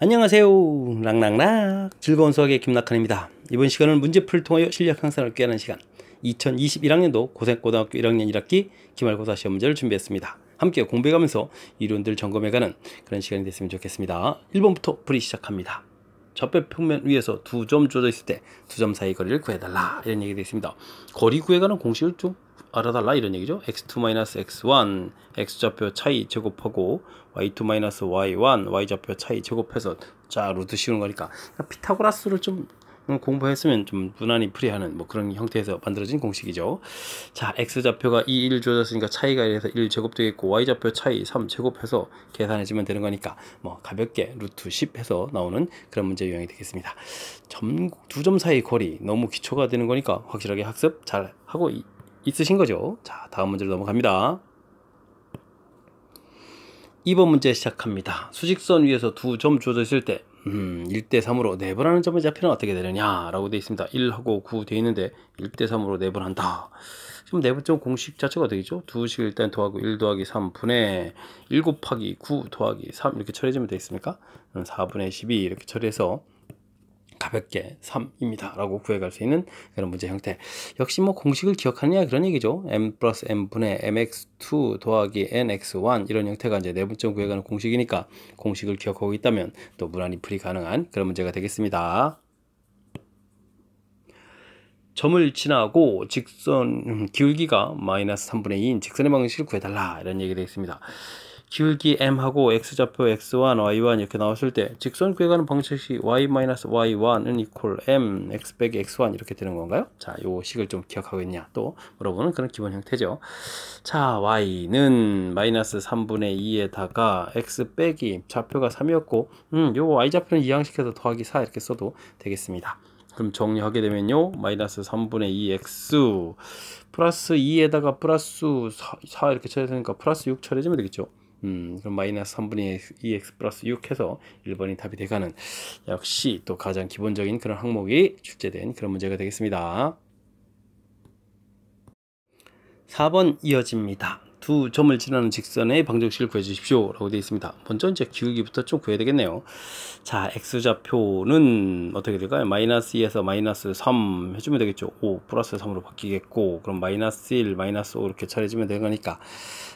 안녕하세요. 락락락 즐거운 수학의 김낙한입니다. 이번 시간은 문제풀이를 통하여 실력 향상을 꾀하는 시간 2021학년도 고생고등학교 1학년 1학기 기말고사 시험 문제를 준비했습니다. 함께 공부해가면서 이론들 점검해가는 그런 시간이 됐으면 좋겠습니다. 1번부터 풀이 시작합니다. 좌표 평면 위에서 두 점 주어져 있을 때 두 점 사이 거리를 구해달라 이런 얘기 되겠습니다. 거리 구해가는 공식을 좀 알아달라 이런 얘기죠. x2-x1 x좌표 차이 제곱하고 y2-y1 y좌표 차이 제곱해서 자 루트 씌우는 거니까 피타고라스를 좀 공부했으면 좀 무난히 풀이하는 뭐 그런 형태에서 만들어진 공식이죠. 자 x좌표가 2, 1 주어졌으니까 차이가 이래서 1 제곱 되겠고 y좌표 차이 3 제곱해서 계산해주면 되는 거니까 뭐 가볍게 루트 10 해서 나오는 그런 문제 유형이 되겠습니다. 두 점 사이 거리 너무 기초가 되는 거니까 확실하게 학습 잘 하고 있으신 거죠. 자 다음 문제로 넘어갑니다. 2번 문제 시작합니다. 수직선 위에서 두 점 주어져 있을 때 1대3으로 내분하는 점의 좌표는 어떻게 되느냐 라고 되어 있습니다. 1하고 9 되어 있는데 1대3으로 내분한다. 그럼 내분점 공식 자체가 되겠죠. 두식을 일단 더하고 1 더하기 3분의 1 곱하기 9 더하기 3 이렇게 처리해주면 되겠습니까? 4분의 12 이렇게 처리해서 가볍게 3입니다 라고 구해갈 수 있는 그런 문제 형태. 역시 뭐 공식을 기억하느냐 그런 얘기죠. m 플러스 n분의 mx2 더하기 nx1 이런 형태가 이제 내분점 구해가는 공식이니까 공식을 기억하고 있다면 또 무난히 풀이 가능한 그런 문제가 되겠습니다. 점을 지나고 직선 기울기가 마이너스 3분의 2인 직선의 방식을 구해달라 이런 얘기 되겠습니다. 기울기 m하고 x좌표 x1, y1 이렇게 나왔을 때 직선 구해가는 방식이 y-y1은 equal m, x 빼기 x1 이렇게 되는 건가요? 자, 요 식을 좀 기억하고 있냐 또 물어보는 그런 기본 형태죠. 자, y는 마이너스 3분의 2에다가 x 빼기 좌표가 3이었고 요 y좌표는 이항식해서 더하기 4 이렇게 써도 되겠습니다. 그럼 정리하게 되면요 마이너스 3분의 2x 플러스 2에다가 플러스 4 이렇게 처리했으니까 플러스 6 처리해주면 되겠죠. 그럼 마이너스 3분의 2x 플러스 6 해서 1번이 답이 돼가는 역시 또 가장 기본적인 그런 항목이 출제된 그런 문제가 되겠습니다. 4번 이어집니다. 두 점을 지나는 직선의 방정식을 구해주십시오 라고 되어 있습니다. 먼저 이제 기울기부터 좀 구해야 되겠네요. 자, x좌표는 어떻게 될까요? 마이너스 2에서 마이너스 3 해주면 되겠죠. 5 플러스 3으로 바뀌겠고 그럼 마이너스 1 마이너스 5 이렇게 처리해주면 되는 거니까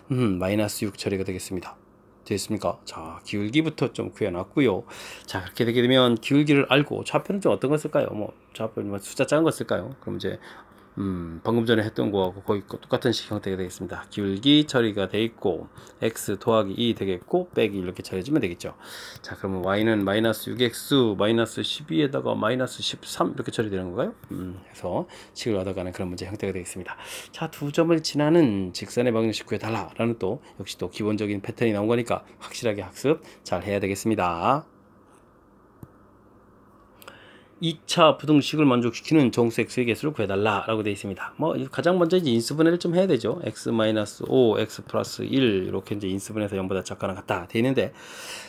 마이너스 6 처리가 되겠습니다. 됐습니까? 자, 기울기부터 좀 구해놨고요. 자, 그렇게 되게 되면 기울기를 알고 좌표는 좀 어떤 거 쓸까요? 뭐 좌표는 뭐 숫자 작은 거 쓸까요? 그럼 이제 방금 전에 했던 거하고 거의 똑같은 식 형태가 되겠습니다. 기울기 처리가 돼 있고 x 더하기 2 되겠고 빼기 이렇게 처리해주면 되겠죠. 자, 그러면 y는 마이너스 6x 마이너스 12에다가 마이너스 13 이렇게 처리되는 건가요? 해서 식을 얻어가는 그런 문제 형태가 되겠습니다. 자, 두 점을 지나는 직선의 방정식 구해달라 라는 또 역시 또 기본적인 패턴이 나온 거니까 확실하게 학습 잘 해야 되겠습니다. 2차 부등식을 만족시키는 정수 x의 개수를 구해달라 라고 되어 있습니다. 뭐 가장 먼저 이제 인수분해를 좀 해야 되죠. x-5 x 플러스 1 이렇게 이제 인수분해서 0보다 작거나 같다 되어 있는데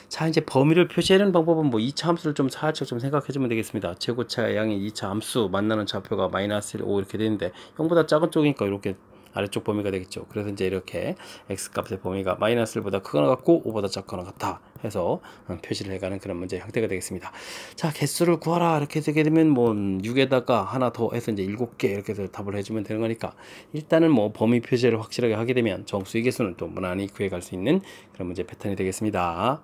자 이제 범위를 표시하는 방법은 뭐 2차 함수를 좀 살짝 좀 생각해 주면 되겠습니다. 최고차 양의 2차 함수 만나는 좌표가 마이너스 1, 5 이렇게 되는데 0보다 작은 쪽이니까 이렇게 아래쪽 범위가 되겠죠. 그래서 이제 이렇게 x값의 범위가 마이너스 1보다 크거나 같고 5보다 작거나 같다 해서 표시를 해가는 그런 문제 형태가 되겠습니다. 자, 개수를 구하라 이렇게 되게 되면 뭐 6에다가 하나 더 해서 이제 7개 이렇게 해서 답을 해주면 되는 거니까 일단은 뭐 범위 표시를 확실하게 하게 되면 정수의 개수는 또 무난히 구해갈 수 있는 그런 문제 패턴이 되겠습니다.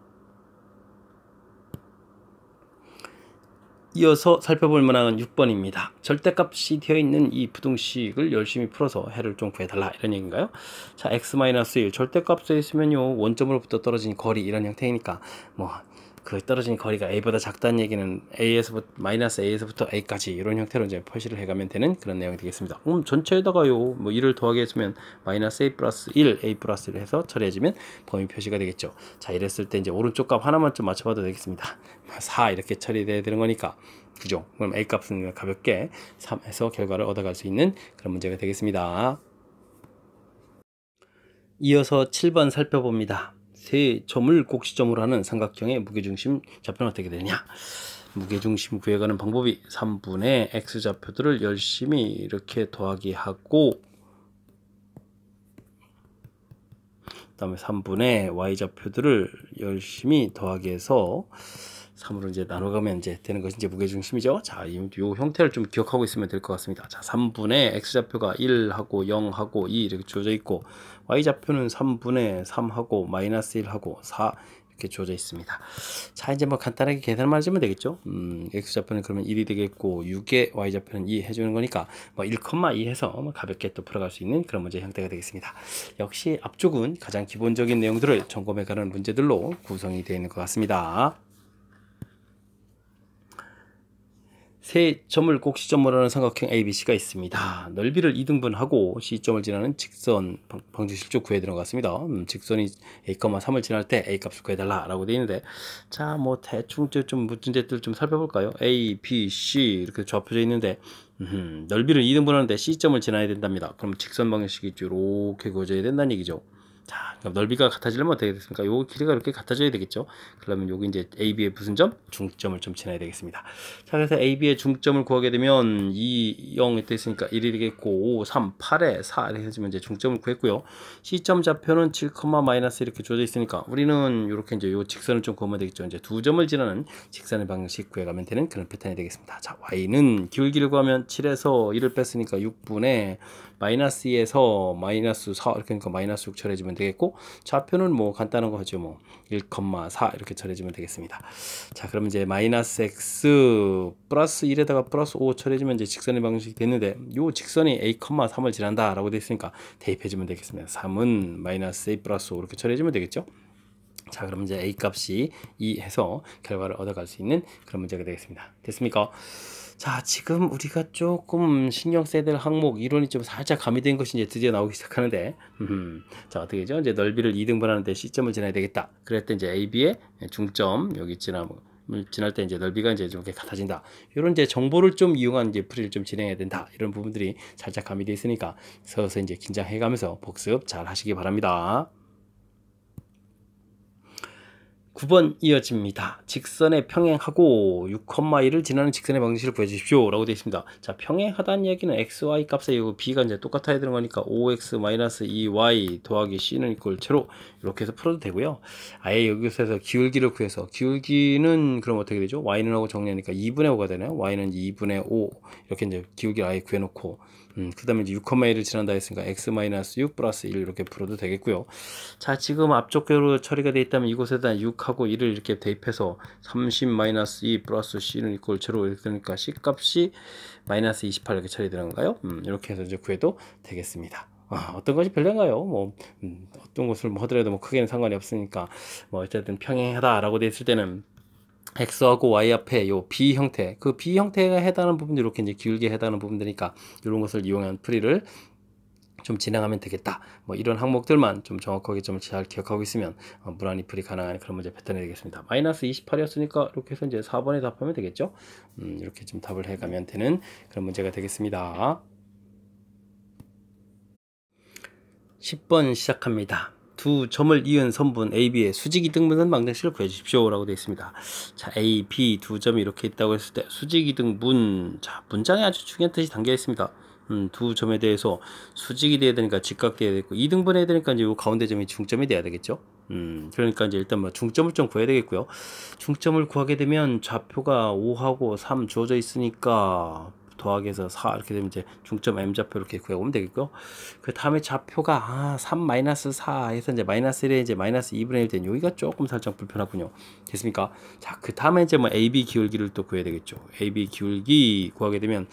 이어서 살펴볼 문항은 6번입니다. 절대값이 되어 있는 이 부등식을 열심히 풀어서 해를 좀 구해달라 이런 얘기인가요? 자, x-1 절대값에 있으면요 원점으로부터 떨어진 거리 이런 형태이니까 뭐 그 떨어진 거리가 a보다 작다는 얘기는 a에서부터 마이너스 a에서부터 a까지 이런 형태로 이제 표시를 해가면 되는 그런 내용이 되겠습니다. 전체에다가요 뭐 1을 더하게 했으면 마이너스 a 플러스 1 a 플러스 1 해서 처리해주면 범위 표시가 되겠죠. 자, 이랬을 때 이제 오른쪽 값 하나만 좀 맞춰봐도 되겠습니다. 4 이렇게 처리돼야 되는 거니까 그죠? 그럼 a 값은 가볍게 3 해서 결과를 얻어갈 수 있는 그런 문제가 되겠습니다. 이어서 7번 살펴봅니다. 세 점을 곡시점으로 하는 삼각형의 무게중심 좌표는 어떻게 되느냐? 무게중심 구해가는 방법이 3분의 x좌표들을 열심히 이렇게 더하기 하고 그 다음에 3분의 y좌표들을 열심히 더하기 해서 3으로 이제 나눠가면 이제 되는 것이 이제 무게중심이죠. 자, 이 형태를 좀 기억하고 있으면 될 것 같습니다. 자, 3분의 x좌표가 1하고 0하고 2 이렇게 주어져 있고, y좌표는 3분의 3하고 마이너스 1하고 4 이렇게 주어져 있습니다. 자, 이제 뭐 간단하게 계산만 해주면 되겠죠. x좌표는 그러면 1이 되겠고 6에 y좌표는 2 해주는 거니까 뭐 1,2 해서 뭐 가볍게 또 풀어갈 수 있는 그런 문제 형태가 되겠습니다. 역시 앞쪽은 가장 기본적인 내용들을 점검해가는 문제들로 구성이 되어 있는 것 같습니다. 세 점을 꼭 시점으로 하는 삼각형 ABC가 있습니다. 넓이를 2등분하고 C점을 지나는 직선 방정식을 구해야 되는 것 같습니다. 직선이 A, 3을 지날 때 A 값을 구해달라 라고 되어 있는데, 자, 뭐 대충 좀 문제들 좀 살펴볼까요? A, B, C 이렇게 좌표져 있는데, 넓이를 2등분하는데 C점을 지나야 된답니다. 그럼 직선 방정식이 이렇게 그어져야 된다는 얘기죠. 자, 그럼 넓이가 같아지려면 어떻게 됐습니까? 요 길이가 이렇게 같아져야 되겠죠. 그러면 여기 이제 AB의 무슨 점? 중점을 좀 지나야 되겠습니다. 자, 그래서 AB의 중점을 구하게 되면 2, 0 이때 있으니까 1이 되겠고 5, 3, 8에 4 이렇게 해주면 이제 중점을 구했고요. C점 좌표는 7, 마이너스 이렇게 주어져 있으니까 우리는 이렇게 이제 요 직선을 좀 그으면 되겠죠. 이제 두 점을 지나는 직선의 방식 구해가면 되는 그런 패턴이 되겠습니다. 자, Y는 기울기를 구하면 7에서 1을 뺐으니까 6분의 마이너스 2에서 마이너스 4 이렇게 하니까 마이너스 6 처리해주면 되겠고, 좌표는 뭐 간단한 거 하죠. 뭐 1,4 이렇게 처리해주면 되겠습니다. 자, 그럼 이제 마이너스 x 플러스 1에다가 플러스 5 처리해주면 이제 직선의 방식이 됐는데, 요 직선이 a, 3을 지난다 라고 되어 있으니까 대입해주면 되겠습니다. 3은 마이너스 a 플러스 5 이렇게 처리해주면 되겠죠. 자, 그럼 이제 a 값이 2 해서 결과를 얻어갈 수 있는 그런 문제가 되겠습니다. 됐습니까? 자, 지금 우리가 조금 신경 써야 될 항목 이론이 좀 살짝 가미된 것이 이제 드디어 나오기 시작하는데, 자, 어떻게 되죠? 이제 넓이를 2등분 하는데 C점을 지나야 되겠다. 그럴 때 이제 AB의 중점 여기 지날 때 이제 넓이가 이제 좀 이렇게 같아진다. 이런 이제 정보를 좀 이용한 이제 풀이를 좀 진행해야 된다. 이런 부분들이 살짝 가미되어 있으니까 서서 이제 긴장해가면서 복습 잘 하시기 바랍니다. 9번 이어집니다. 직선에 평행하고 6,1을 지나는 직선의 방정식을 구해주십시오 라고 되어 있습니다. 자, 평행하다는 얘기는 XY 값에 이 B가 이제 똑같아야 되는 거니까 5X-2Y 더하기 C는 이꼴 제로 이렇게 해서 풀어도 되고요. 아예 여기서 기울기를 구해서, 기울기는 그럼 어떻게 되죠? Y는 하고 정리하니까 2분의 5가 되나요? Y는 2분의 5 이렇게 이제 기울기를 아예 구해놓고, 그 다음에 이제 6,1을 지난다 했으니까 x-6 플러스 1 이렇게 풀어도 되겠고요. 자, 지금 앞쪽으로 처리가 되어 있다면 이곳에다 6하고 1을 이렇게 대입해서 30-2 플러스 c는 이꼴 제로 이렇게 되니까 c 값이 마이너스 28 이렇게 처리되는 건가요? 이렇게 해서 이제 구해도 되겠습니다. 어떤 것이 별론가요? 뭐 어떤 것을 뭐 하더라도 뭐 크게는 상관이 없으니까, 뭐 어쨌든 평행하다라고 되어 있을 때는 X하고 Y 앞에 요 B 형태, 그 B 형태가 해당하는 부분, 이렇게 이제 기울기에 해당하는 부분들이니까 이런 것을 이용한 풀이를 좀 진행하면 되겠다. 뭐 이런 항목들만 좀 정확하게 좀 잘 기억하고 있으면 무난히 풀이 가능한 그런 문제 패턴이 되겠습니다. 마이너스 28이었으니까 이렇게 해서 이제 4번에 답하면 되겠죠. 이렇게 좀 답을 해가면 되는 그런 문제가 되겠습니다. 10번 시작합니다. 두 점을 이은 선분 AB의 수직이 등분한 방정식을 구해주십시오 라고 되어 있습니다. 자, A, B 두 점이 이렇게 있다고 했을 때 수직이 등분, 자, 문장에 아주 중요한 뜻이 담겨 있습니다. 두 점에 대해서 수직이 돼야 되니까 직각돼야 되고, 2등분해야 되니까 이제 요 가운데 점이 중점이 돼야 되겠죠. 그러니까 이제 일단 뭐 중점을 좀 구해야 되겠고요. 중점을 구하게 되면 좌표가 5하고 3 주어져 있으니까 더하기해서 4 이렇게 되면 이제 중점 M좌표 이렇게 구해보면 되겠고요. 그 다음에 좌표가 3-4 해서 이제 마이너스 1에 이제 마이너스 2분의 1 된 여기가 조금 살짝 불편하군요. 됐습니까? 자, 그 다음에 이제 뭐 AB 기울기를 또 구해야 되겠죠. AB 기울기 구하게 되면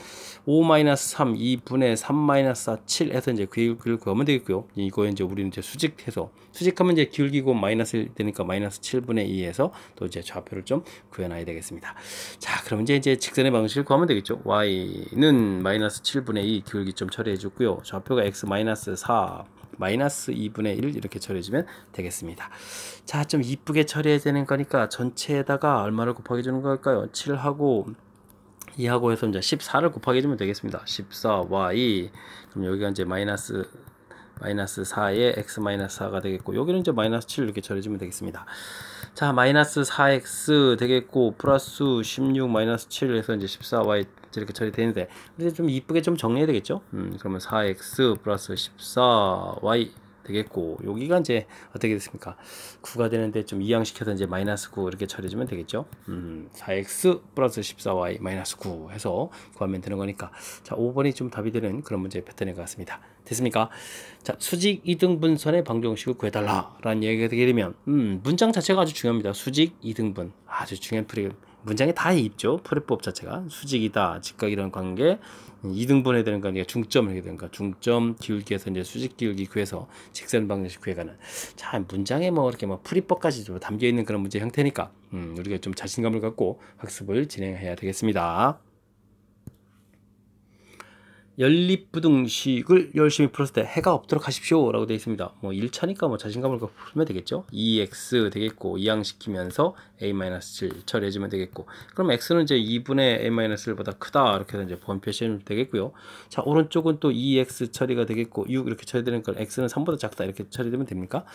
5-3 2분의 3-4 7 해서 이제 기울기를 구하면 되겠고요. 이거 이제 우리는 이제 수직해서, 수직하면 이제 기울기고 마이너스 1 되니까 마이너스 7분의 2에서 또 이제 좌표를 좀 구해놔야 되겠습니다. 자, 그럼 이제 직선의 방식을 구하면 되겠죠. Y는 마이너스 7분의 2 기울기 좀 처리해 주고요. 좌표가 X 마이너스 4 마이너스 2분의 1 이렇게 처리해주면 되겠습니다. 자, 좀 이쁘게 처리해야 되는 거니까 전체에다가 얼마를 곱하기 주는 걸까요? 7하고 2하고 해서 이제 14를 곱하기 주면 되겠습니다. 14y, 그럼 여기가 이제 마이너스 4에 x 마이너스 4가 되겠고, 여기는 이제 마이너스 7 이렇게 처리해주면 되겠습니다. 자, 마이너스 4x 되겠고 플러스 16 마이너스 7 해서 이제 14y 이렇게 처리되는데, 이제 좀 이쁘게 좀 정리해야 되겠죠. 그러면 4x 플러스 14y 되겠고, 여기가 이제 어떻게 됐습니까? 9가 되는데 좀 이항시켜서 이제 마이너스 9 이렇게 처리해주면 되겠죠. 4x 플러스 14y 마이너스 9 해서 구하면 되는 거니까. 자, 5번이 좀 답이 되는 그런 문제 패턴인 것 같습니다. 됐습니까? 자, 수직 이등분선의 방정식을 구해달라 라는 얘기가 되게 되면, 문장 자체가 아주 중요합니다. 수직 이등분. 아주 중요한 풀이, 문장에 다 있죠. 풀이법 자체가. 수직이다, 직각 이런 관계, 이등분해야 되는 거니까 중점을 해야 되는 거. 중점 기울기에서 이제 수직 기울기 구해서 직선 방정식 구해가는. 자, 문장에 뭐 이렇게 뭐 풀이법까지 좀 담겨 있는 그런 문제 형태니까, 우리가 좀 자신감을 갖고 학습을 진행해야 되겠습니다. 연립부등식을 열심히 풀었을 때 해가 없도록 하십시오 라고 되어 있습니다. 뭐 1차니까 뭐 자신감을 갖고 풀면 되겠죠. 2x 되겠고, 이항시키면서 a-7 처리해주면 되겠고, 그럼 x는 이제 2분의 a-1보다 크다 이렇게 해서 이제 번표시하면 되겠고요. 자, 오른쪽은 또 2x 처리가 되겠고, 6 이렇게 처리되는 걸 x는 3보다 작다 이렇게 처리되면 됩니까?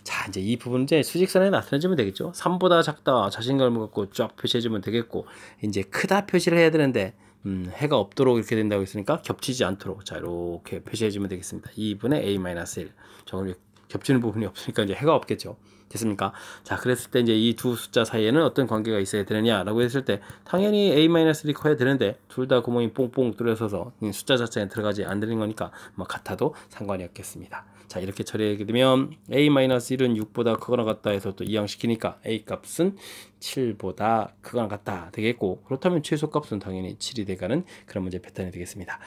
자, 이제 이 부분은 이제 수직선에 나타내주면 되겠죠. 3보다 작다 자신감을 갖고 쫙 표시해주면 되겠고, 이제 크다 표시를 해야 되는데, 해가 없도록 이렇게 된다고 했으니까 겹치지 않도록, 자, 이렇게 표시해주면 되겠습니다. 2분의 a-1. 저걸 겹치는 부분이 없으니까 이제 해가 없겠죠. 됐습니까? 자, 그랬을 때 이제 이 두 숫자 사이에는 어떤 관계가 있어야 되느냐라고 했을 때, 당연히 a-1이 커야 되는데 둘 다 구멍이 뽕뽕 뚫려서서 숫자 자체에 들어가지 않는 거니까 뭐 같아도 상관이 없겠습니다. 자, 이렇게 처리하게 되면 a-1은 6보다 크거나 같다 해서 또 이항시키니까 a 값은 7보다 크거나 같다 되겠고, 그렇다면 최소값은 당연히 7이 돼가는 그런 문제 패턴이 되겠습니다.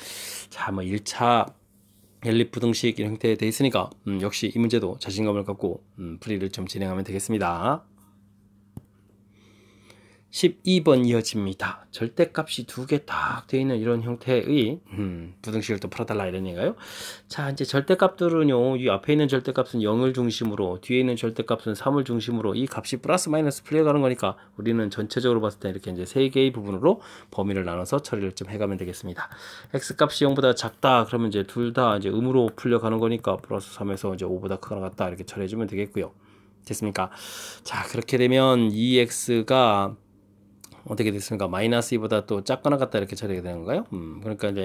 자, 뭐 1차 연립부등식 이런 형태에 되어 있으니까 역시 이 문제도 자신감을 갖고 풀이를 좀 진행하면 되겠습니다. 12번 이어집니다. 절대값이 두 개 딱 되어 있는 이런 형태의 부등식을 또 풀어달라 이런 얘기가요. 자, 이제 절대값들은요, 이 앞에 있는 절대값은 0을 중심으로, 뒤에 있는 절대값은 3을 중심으로 이 값이 플러스 마이너스 풀려가는 거니까 우리는 전체적으로 봤을 때 이렇게 이제 세 개의 부분으로 범위를 나눠서 처리를 좀 해가면 되겠습니다. x 값이 0보다 작다 그러면 이제 둘 다 이제 음으로 풀려가는 거니까 플러스 3에서 이제 5보다 크거나 같다 이렇게 처리해주면 되겠고요. 됐습니까? 자, 그렇게 되면 2x가 어떻게 됐습니까? 마이너스 2보다 또 작거나 같다 이렇게 처리가 되는 건가요? 그러니까 이제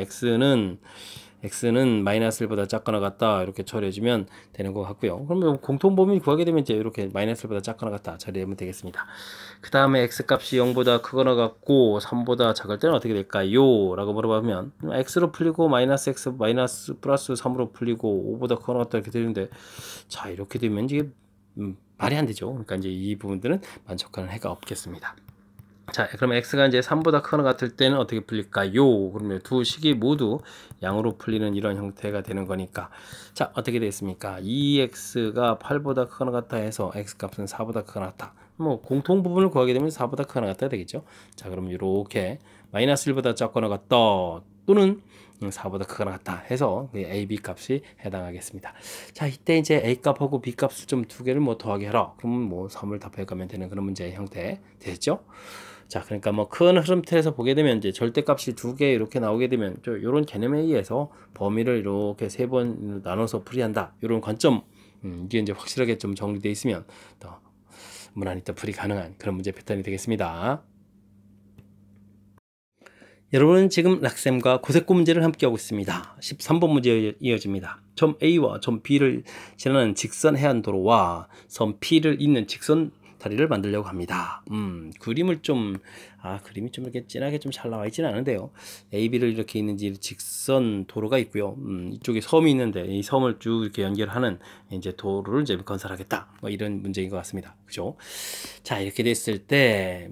x는 마이너스 1보다 작거나 같다 이렇게 처리해주면 되는 것 같고요. 그러면 공통범위 구하게 되면 이제 이렇게 마이너스 1보다 작거나 같다 처리하면 되겠습니다. 그 다음에 x 값이 0보다 크거나 같고 3보다 작을 때는 어떻게 될까요? 라고 물어보면 x로 풀리고 마이너스 x 마이너스 플러스 3으로 풀리고 5보다 크거나 같다 이렇게 되는데, 자, 이렇게 되면 이게 말이 안 되죠. 그러니까 이제 이 부분들은 만족하는 해가 없겠습니다. 자, 그러면 x가 이제 3보다 크거나 같을 때는 어떻게 풀릴까요? 그러면 두 식이 모두 양으로 풀리는 이런 형태가 되는 거니까, 자, 어떻게 되겠습니까? 2x가 8보다 크거나 같다 해서 x 값은 4보다 크거나 같다. 뭐 공통 부분을 구하게 되면 4보다 크거나 같다 되겠죠. 자, 그럼 이렇게 마이너스 1보다 작거나 같다 또는 4보다 크거나 같다 해서 a, b 값이 해당하겠습니다. 자, 이때 이제 a 값하고 b 값을 좀 두 개를 뭐 더하게 하라. 그러면 뭐 3을 답해가면 되는 그런 문제의 형태 되겠죠. 자, 그러니까 뭐 큰 흐름 틀에서 보게 되면 이제 절대값이 두 개 이렇게 나오게 되면 이런 개념에 의해서 범위를 이렇게 세 번 나눠서 풀이한다. 이런 관점, 이게 이제 확실하게 좀 정리되어 있으면 더 무난히 또 풀이 가능한 그런 문제 패턴이 되겠습니다. 여러분은 지금 락쌤과 고색고 문제를 함께 하고 있습니다. 13번 문제 이어집니다. 점 A와 점 B를 지나는 직선 해안도로와 섬 P를 잇는 직선 다리를 만들려고 합니다. 그림을 좀, 그림이 좀 이렇게 진하게 좀 잘 나와 있지는 않은데요. A, B를 이렇게 있는지 직선 도로가 있고요. 이쪽에 섬이 있는데 이 섬을 쭉 이렇게 연결하는 이제 도로를 이제 건설하겠다. 뭐 이런 문제인 것 같습니다. 그죠? 자, 이렇게 됐을 때,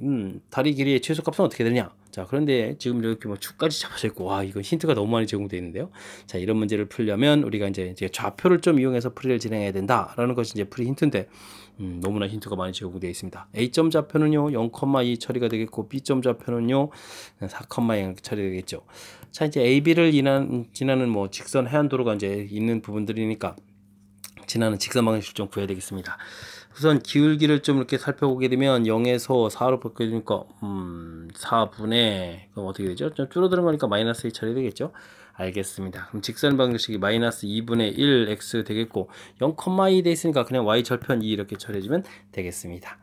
다리 길이의 최소값은 어떻게 되냐? 자, 그런데 지금 이렇게 뭐 축까지 잡아져 있고, 와, 이건 힌트가 너무 많이 제공되어 있는데요. 자, 이런 문제를 풀려면 우리가 이제 좌표를 좀 이용해서 풀이를 진행해야 된다라는 것이 이제 풀이 힌트인데, 너무나 힌트가 많이 제공되어 있습니다. A점 좌표는요 0,2 처리가 되겠고, B점 좌표는요 4,0 처리가 되겠죠. 자, 이제 AB를 지나는 뭐 직선 해안도로가 이제 있는 부분들이니까 지나는 직선 방식을 좀 구해야 되겠습니다. 우선 기울기를 좀 이렇게 살펴보게 되면 0에서 4로 바뀌게 되니까 4분의, 그럼 어떻게 되죠? 좀 줄어드는 거니까 마이너스 1 처리되겠죠? 알겠습니다. 그럼 직선 방정식이 마이너스 2분의 1 x 되겠고, 0,2 돼 있으니까 그냥 y 절편 2 이렇게 처리해주면 되겠습니다.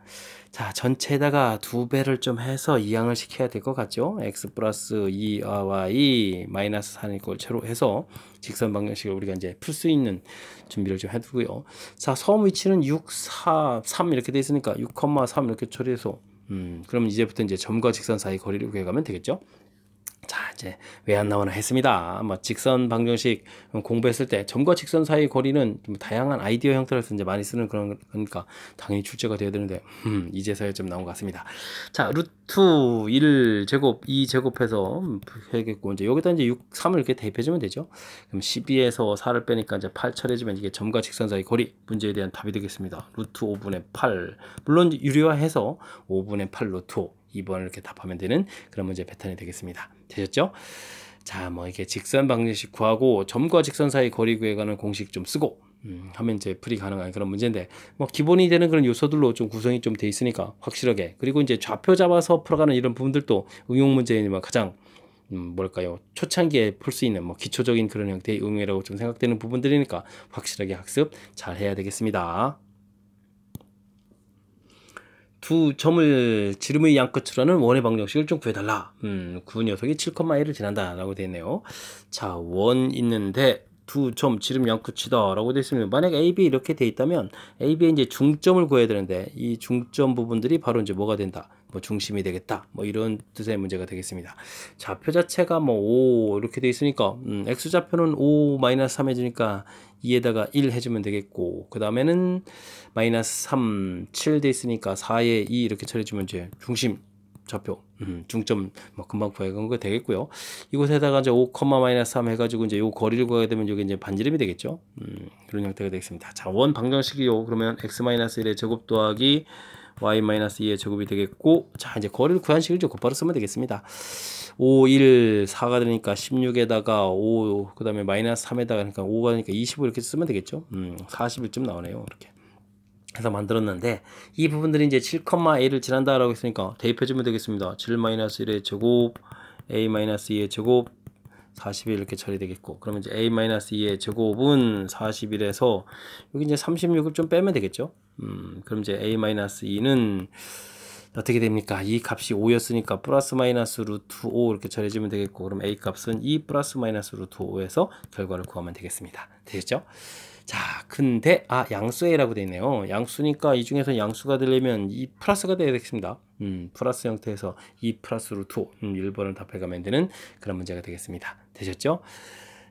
자, 전체에다가 2배를 좀 해서 이항을 시켜야 될 것 같죠? x 플러스 2y 마이너스 4는 이꼴 제로 해서 직선 방정식을 우리가 이제 풀 수 있는 준비를 좀 해두고요. 자, 처음 위치는 6, 4, 3 이렇게 돼 있으니까 6, 3 이렇게 처리해서 그럼 이제부터 이제 점과 직선 사이 거리를 구해가면 되겠죠? 자, 이제 왜 안 나오나 했습니다. 뭐 직선 방정식 공부했을 때 점과 직선 사이 거리는 좀 다양한 아이디어 형태로서 이제 많이 쓰는 그런 거니까 당연히 출제가 돼야 되는데 이제서야 좀 나온 것 같습니다. 자, 루트 1제곱 2제곱해서 해야겠고 이제 여기다 이제 6, 3을 이렇게 대입해주면 되죠. 그럼 12에서 4를 빼니까 이제 8 처리해주면 이게 점과 직선 사이 거리 문제에 대한 답이 되겠습니다. 루트 5분의 8 물론 유리화해서 5분의 8 루트 5 2번을 이렇게 답하면 되는 그런 문제 패턴이 되겠습니다. 되셨죠? 자, 뭐 이게 직선 방정식 구하고 점과 직선 사이 거리 구해가는 공식 좀 쓰고 하면 이제 풀이 가능한 그런 문제인데 뭐 기본이 되는 그런 요소들로 좀 구성이 좀 돼 있으니까 확실하게 그리고 이제 좌표 잡아서 풀어가는 이런 부분들도 응용 문제이면 가장 뭘까요? 초창기에 풀 수 있는 뭐 기초적인 그런 형태의 응용이라고 좀 생각되는 부분들이니까 확실하게 학습 잘 해야 되겠습니다. 두 점을 지름의 양끝으로 하는 원의 방정식을 좀 구해달라. 그 녀석이 7,1을 지난다 라고 되어 있네요. 자, 원 있는데 두 점 지름 양끝이다 라고 되어 있으면 만약 AB 이렇게 되어 있다면 AB의 이제 중점을 구해야 되는데 이 중점 부분들이 바로 이제 뭐가 된다. 뭐 중심이 되겠다. 뭐 이런 뜻의 문제가 되겠습니다. 좌표 자체가 뭐 5 이렇게 되어 있으니까 X좌표는 5-3 해주니까 2에다가 1 해주면 되겠고 그 다음에는 마이너스 3, 7 돼 있으니까 4에 2 이렇게 처리해주면 이제 중심 좌표 중점 뭐 금방 구해간 거 되겠고요. 이곳에다가 이제 5, 마이너스 3 해가지고 이제 요 거리를 구하게 되면 여기 이제 반지름이 되겠죠. 그런 형태가 되겠습니다. 자, 원 방정식이요. 그러면 x-1의 제곱 더하기 y-2의 제곱이 되겠고 자, 이제 거리를 구한 식을 좀 곧바로 쓰면 되겠습니다. 5, 1, 4가 되니까 16에다가 5, 그 다음에 마이너스 3에다가 그러니까 5가 되니까 25 이렇게 쓰면 되겠죠. 41쯤 나오네요. 이렇게 해서 만들었는데 이 부분들이 이제 7,a를 지난다라고 했으니까 대입해주면 되겠습니다. 7-1의 제곱 a-2의 제곱 41 이렇게 처리되겠고 그러면 이제 a-2의 제곱은 41에서 여기 이제 36을 좀 빼면 되겠죠. 그럼 이제 a-2는 어떻게 됩니까? 이 값이 5였으니까 플러스 마이너스 루트 5 이렇게 처리해주면 되겠고 그럼 a 값은 2 플러스 마이너스 루트 5에서 결과를 구하면 되겠습니다. 되겠죠? 자, 근데 양수 a라고 되어 있네요. 양수니까 이 중에서 양수가 되려면 이 플러스가 돼야 되겠습니다. 플러스 형태에서 2 플러스 루트 5 1번을 답해가면 되는 그런 문제가 되겠습니다. 되셨죠?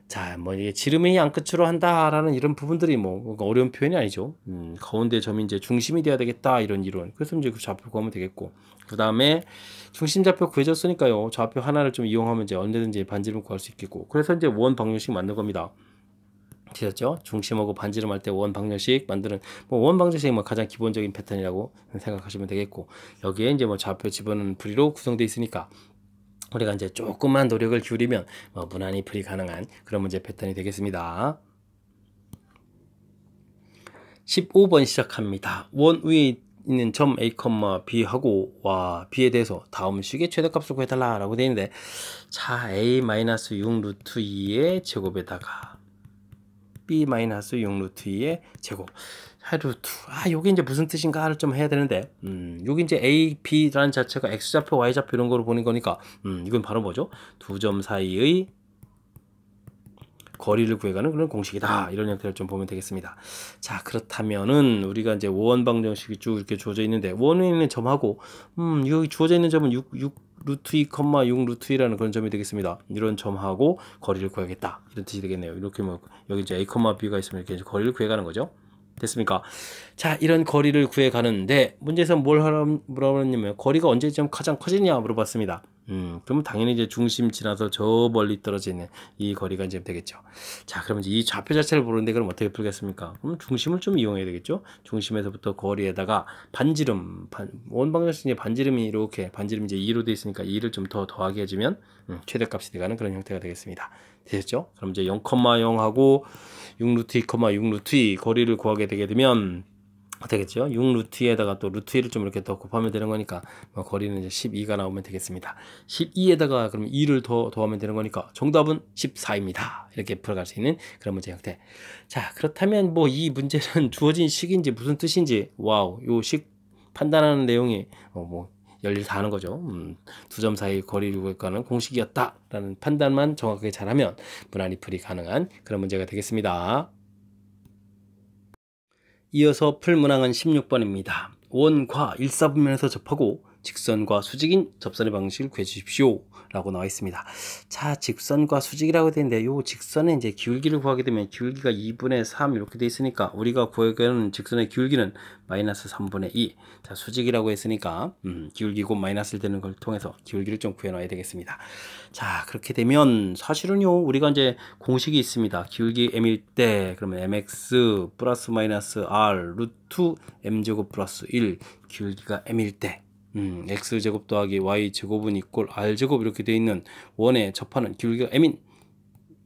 자, 뭐 이게 지름의 양끝으로 한다라는 이런 부분들이 뭐 어려운 표현이 아니죠. 가운데 점이 이제 중심이 돼야 되겠다 이런 이론. 그래서 이제 그 좌표 구하면 되겠고 그 다음에 중심 좌표 구해졌으니까요. 좌표 하나를 좀 이용하면 이제 언제든지 반지름 구할 수 있겠고 그래서 이제 원 방정식 만든 겁니다. 되셨죠? 중심하고 반지름 할 때 원 방정식 만드는 뭐 원 방정식이 뭐 가장 기본적인 패턴이라고 생각하시면 되겠고 여기에 이제 뭐 좌표 집어넣는 풀이로 구성되어 있으니까 우리가 이제 조금만 노력을 기울이면 뭐 무난히 풀이 가능한 그런 문제 패턴이 되겠습니다. 15번 시작합니다. 원 위에 있는 점 A, B하고 B에 대해서 다음 식의 최대값을 구해달라 라고 되어 있는데 자, A-6 루트 2의 제곱에다가 B-6 루트 2의 제곱 루트 요게 이제 무슨 뜻인가를 좀 해야 되는데 요게 이제 A, B라는 자체가 X좌표, Y좌표 이런 거로 보는 거니까 이건 바로 뭐죠? 두 점 사이의 거리를 구해가는 그런 공식이다. 이런 형태를 좀 보면 되겠습니다. 자, 그렇다면은 우리가 이제 원 방정식이 쭉 이렇게 주어져 있는데 원에 있는 점하고 여기 주어져 있는 점은 6 루트 2, 6 루트 2라는 그런 점이 되겠습니다. 이런 점하고 거리를 구하겠다. 이런 뜻이 되겠네요. 이렇게 뭐 여기 이제 A, B가 있으면 이렇게 거리를 구해가는 거죠. 됐습니까? 자, 이런 거리를 구해가는데 문제에서 뭐라고 했냐면 거리가 언제쯤 가장 커지냐 물어봤습니다. 그러면 당연히 이제 중심 지나서 저 멀리 떨어져 있는 이 거리가 이제 되겠죠. 자, 그러면 이제 이 좌표 자체를 모르는데 그럼 어떻게 풀겠습니까? 그럼 중심을 좀 이용해야 되겠죠. 중심에서부터 거리에다가 반지름, 원 방정식의 반지름이 이렇게 반지름이 이제 2로 되어 있으니까 2를 좀 더 더하게 해주면 최대값이 돼가는 그런 형태가 되겠습니다. 되셨죠? 그럼 이제 0,0하고 6 루트 2, 6 루트 2 거리를 구하게 되게 되면 되겠죠? 6 루트 2에다가 또 루트 2를 좀 이렇게 더 곱하면 되는 거니까 뭐 거리는 이제 12가 나오면 되겠습니다. 12에다가 그럼 2를 더 더하면 되는 거니까 정답은 14입니다. 이렇게 풀어갈 수 있는 그런 문제 형태. 자, 그렇다면 뭐 이 문제는 주어진 식인지 무슨 뜻인지 와우, 요 식 판단하는 내용이 뭐 열일 다 하는 거죠. 두 점 사이 거리를 구하는 공식이었다 라는 판단만 정확하게 잘하면 무난히 풀이 가능한 그런 문제가 되겠습니다. 이어서 풀 문항은 16번입니다. 원과 일사분면에서 접하고 직선과 수직인 접선의 방식을 구해 주십시오 라고 나와 있습니다. 자, 직선과 수직이라고 되는데 요 직선의 이제 기울기를 구하게 되면 기울기가 2분의 3 이렇게 돼 있으니까 우리가 구하는 직선의 기울기는 마이너스 3분의 2. 자, 수직이라고 했으니까 기울기 곧 마이너스를 되는 걸 통해서 기울기를 좀 구해 놔야 되겠습니다. 자, 그렇게 되면 사실은요 우리가 이제 공식이 있습니다. 기울기 m일 때 그러면 mx 플러스 마이너스 r 루트 m제곱 플러스 1 기울기가 m일 때 x제곱 더하기 y제곱은 이꼴 r제곱 이렇게 되어 있는 원에 접하는 기울기가 m인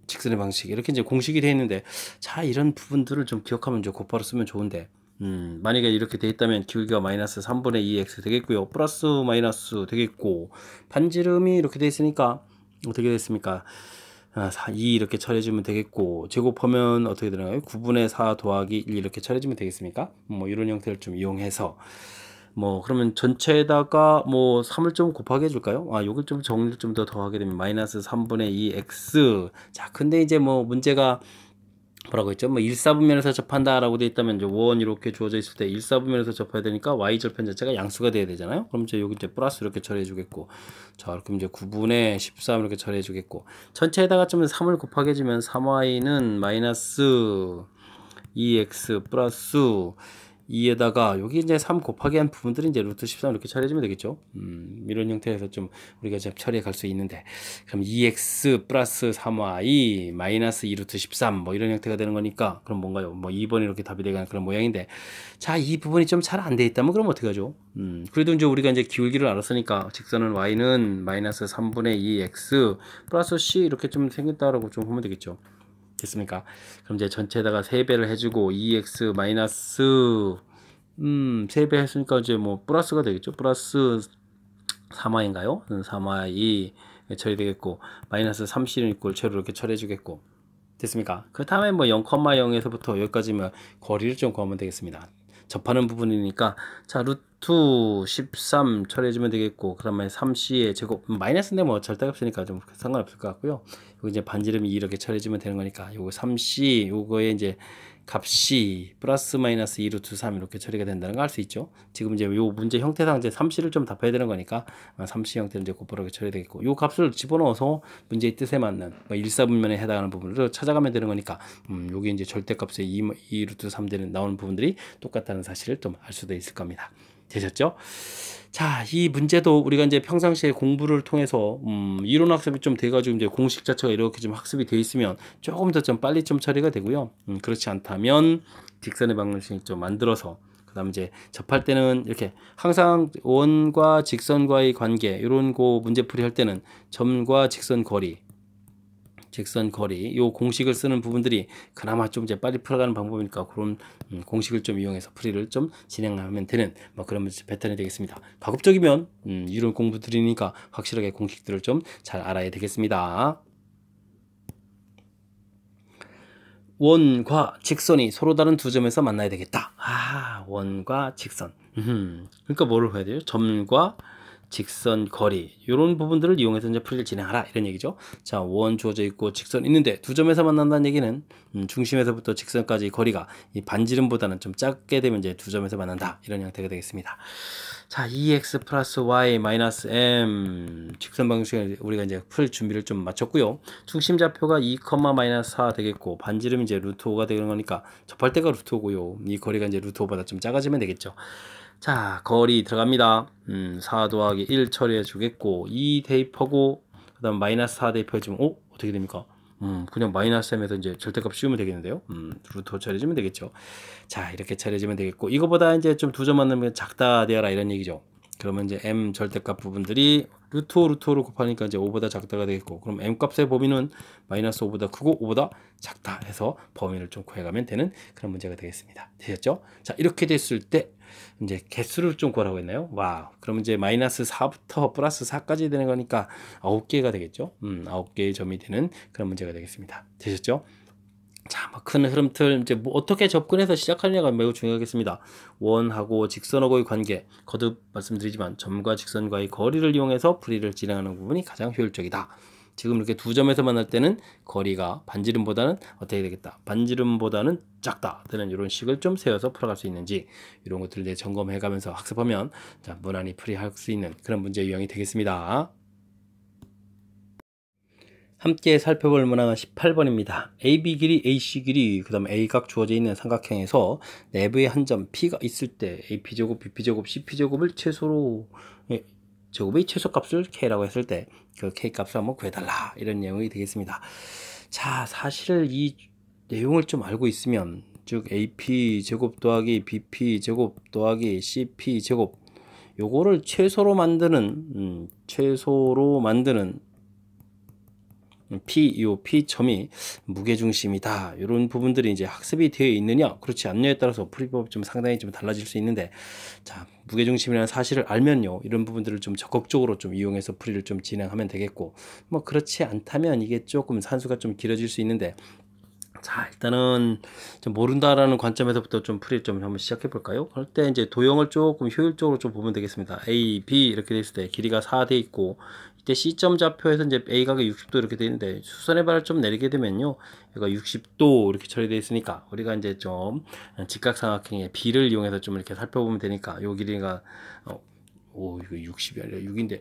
직선의 방식 이렇게 이제 공식이 되어 있는데, 자, 이런 부분들을 좀 기억하면 이제 곧바로 쓰면 좋은데 만약에 이렇게 되어 있다면 기울기가 마이너스 3분의 2x 되겠고요. 플러스 마이너스 되겠고, 반지름이 이렇게 되어 있으니까 어떻게 됐습니까? 2 이렇게 처리해주면 되겠고, 제곱하면 어떻게 되나요? 9분의 4 더하기 1 이렇게 처리해주면 되겠습니까? 뭐 이런 형태를 좀 이용해서 뭐 그러면 전체에다가 뭐 3을 좀 곱하게 해줄까요? 요걸 좀 정리를 좀 더 더하게 되면 마이너스 3분의 2x. 자, 근데 이제 뭐 문제가 뭐라고 했죠? 뭐 일사분면에서 접한다 라고 되어 있다면 이제 원 이렇게 주어져 있을 때 일사분면에서 접해야 되니까 y절편 자체가 양수가 돼야 되잖아요. 그럼 이제 여기 이제 플러스 이렇게 처리해 주겠고, 자, 그럼 이제 9분의 13 이렇게 처리해 주겠고, 전체에다가 좀 3을 곱하게 해주면 3y는 마이너스 2x 플러스 2에다가 여기 이제 3 곱하기 한 부분들이 이제 루트 13 이렇게 처리해주면 되겠죠. 이런 형태에서 좀 우리가 이제 처리해 갈 수 있는데, 그럼 2x 플러스 3y 마이너스 2 루트 13 뭐 이런 형태가 되는 거니까 그럼 뭔가요? 뭐 2번이 이렇게 답이 되는 그런 모양인데, 자, 이 부분이 좀 잘 안 돼 있다면 그럼 어떻게 하죠? 그래도 이제 우리가 이제 기울기를 알았으니까 직선은 y는 마이너스 3분의 2x 플러스 c 이렇게 좀 생겼다라고 좀 보면 되겠죠. 됐습니까? 그럼 이제 전체에다가 3배를 해주고 2x 마이너스 3배 했으니까 이제 뭐 플러스가 되겠죠. 플러스 3y인가요? 3y 처리되겠고, 마이너스 3c는 이꼴 제로 이렇게 처리해 주겠고, 됐습니까? 그 다음에 뭐 0,0에서부터 여기까지면 거리를 좀 구하면 되겠습니다. 접하는 부분이니까, 자, 루트 13 처리해주면 되겠고, 그러면 3c의 제곱, 마이너스인데 뭐 절대값이니까 좀 상관없을 것 같고요. 여기 이제 반지름이 이렇게 처리해주면 되는 거니까, 요거 3c, 요거에 이제 값이 플러스 마이너스 2 루트 3 이렇게 처리가 된다는 거 알 수 있죠. 지금 이제 요 문제 형태상 이제 3c를 좀 답해야 되는 거니까 3c 형태는 이제 곧바로 처리되겠고, 요 값을 집어넣어서 문제의 뜻에 맞는 뭐 일사분면에 해당하는 부분을 찾아가면 되는 거니까 여기 이제 절대값의 2 루트 3 되는 나오는 부분들이 똑같다는 사실을 좀 알 수도 있을 겁니다. 되셨죠? 자, 이 문제도 우리가 이제 평상시에 공부를 통해서 이론 학습이 좀 돼가지고 이제 공식 자체가 이렇게 좀 학습이 돼 있으면 조금 더 좀 빨리 좀 처리가 되고요. 그렇지 않다면 직선의 방정식 좀 만들어서 그다음 이제 접할 때는 이렇게 항상 원과 직선과의 관계 이런 거 문제풀이 할 때는 점과 직선 거리 요 공식을 쓰는 부분들이 그나마 좀 이제 빨리 풀어가는 방법이니까 그런 공식을 좀 이용해서 풀이를 좀 진행하면 되는 뭐 그런 패턴이 되겠습니다. 가급적이면 이런 공부들이니까 확실하게 공식들을 좀 잘 알아야 되겠습니다. 원과 직선이 서로 다른 두 점에서 만나야 되겠다. 원과 직선. 그러니까 뭐를 해야 돼요? 점과 직선 거리 이런 부분들을 이용해서 이제 풀이를 진행하라 이런 얘기죠. 자, 원 주어져 있고 직선 있는데 두 점에서 만난다는 얘기는 중심에서부터 직선까지 거리가 이 반지름보다는 좀 작게 되면 이제 두 점에서 만난다 이런 형태가 되겠습니다. 자, 2x 플러스 y 마이너스 m 직선 방식을 우리가 이제 풀 준비를 좀 마쳤고요. 중심 좌표가 2, 마이너스 4 되겠고, 반지름이 이제 루트 5가 되는 거니까 접할 때가 루트 5고요. 이 거리가 이제 루트 5보다 좀 작아지면 되겠죠. 자, 거리 들어갑니다. 4 더하기 1 처리해 주겠고, 2 대입하고 그 다음 마이너스 4 대입해 주면 어떻게 됩니까? 그냥 마이너스 m에서 이제 절대값 씌우면 되겠는데요. 루트 5 처리해주면 되겠죠. 자, 이렇게 처리해주면 되겠고, 이거보다 이제 좀 두 점 만나면 작다 되어라 이런 얘기죠. 그러면 이제 m 절대값 부분들이 루트 5 루트 5로 곱하니까 이제 5보다 작다가 되겠고, 그럼 m 값의 범위는 마이너스 5보다 크고 5보다 작다 해서 범위를 좀 구해가면 되는 그런 문제가 되겠습니다. 되셨죠? 자, 이렇게 됐을 때 이제 개수를 좀 구하라고 했나요? 와, 그럼 이제 마이너스 4부터 플러스 4까지 되는 거니까 9개가 되겠죠. 9개의 점이 되는 그런 문제가 되겠습니다. 되셨죠? 자, 뭐 큰 흐름틀 이제 뭐 어떻게 접근해서 시작하느냐가 매우 중요하겠습니다. 원하고 직선하고의 관계, 거듭 말씀드리지만 점과 직선과의 거리를 이용해서 풀이를 진행하는 부분이 가장 효율적이다. 지금 이렇게 두 점에서 만날 때는 거리가 반지름보다는 어떻게 되겠다. 반지름보다는 작다. 되는 이런 식을 좀 세워서 풀어갈 수 있는지 이런 것들을 이제 점검해가면서 학습하면 자, 무난히 풀이할 수 있는 그런 문제 유형이 되겠습니다. 함께 살펴볼 문항은 18번입니다. AB 길이, AC 길이, 그 다음에 A각 주어져 있는 삼각형에서 내부에 한 점 P가 있을 때 AP제곱, BP제곱, CP제곱을 최소로 제곱의 최소값을 K라고 했을 때 그 K값을 한번 구해달라 이런 내용이 되겠습니다. 자, 사실 이 내용을 좀 알고 있으면 즉 AP제곱 더하기 BP제곱 더하기 CP제곱 요거를 최소로 만드는 요 P점이 무게중심이다. 이런 부분들이 이제 학습이 되어 있느냐, 그렇지 않느냐에 따라서 풀이법이 좀 상당히 좀 달라질 수 있는데, 자, 무게중심이라는 사실을 알면요, 이런 부분들을 좀 적극적으로 좀 이용해서 풀이를 좀 진행하면 되겠고, 뭐 그렇지 않다면 이게 조금 산수가 좀 길어질 수 있는데, 자, 일단은 좀 모른다라는 관점에서부터 좀 풀이 좀 한번 시작해 볼까요? 그럴 때 이제 도형을 조금 효율적으로 좀 보면 되겠습니다. A, B 이렇게 돼 있을 때 길이가 4 돼 있고, 이때 C점 좌표에서 이제 A각이 60도 이렇게 돼 있는데 수선의 발을 좀 내리게 되면요, 얘가 60도 이렇게 처리되어 있으니까 우리가 이제 좀 직각삼각형의 B를 이용해서 좀 이렇게 살펴보면 되니까 요 길이가 이거 60이 아니라 6인데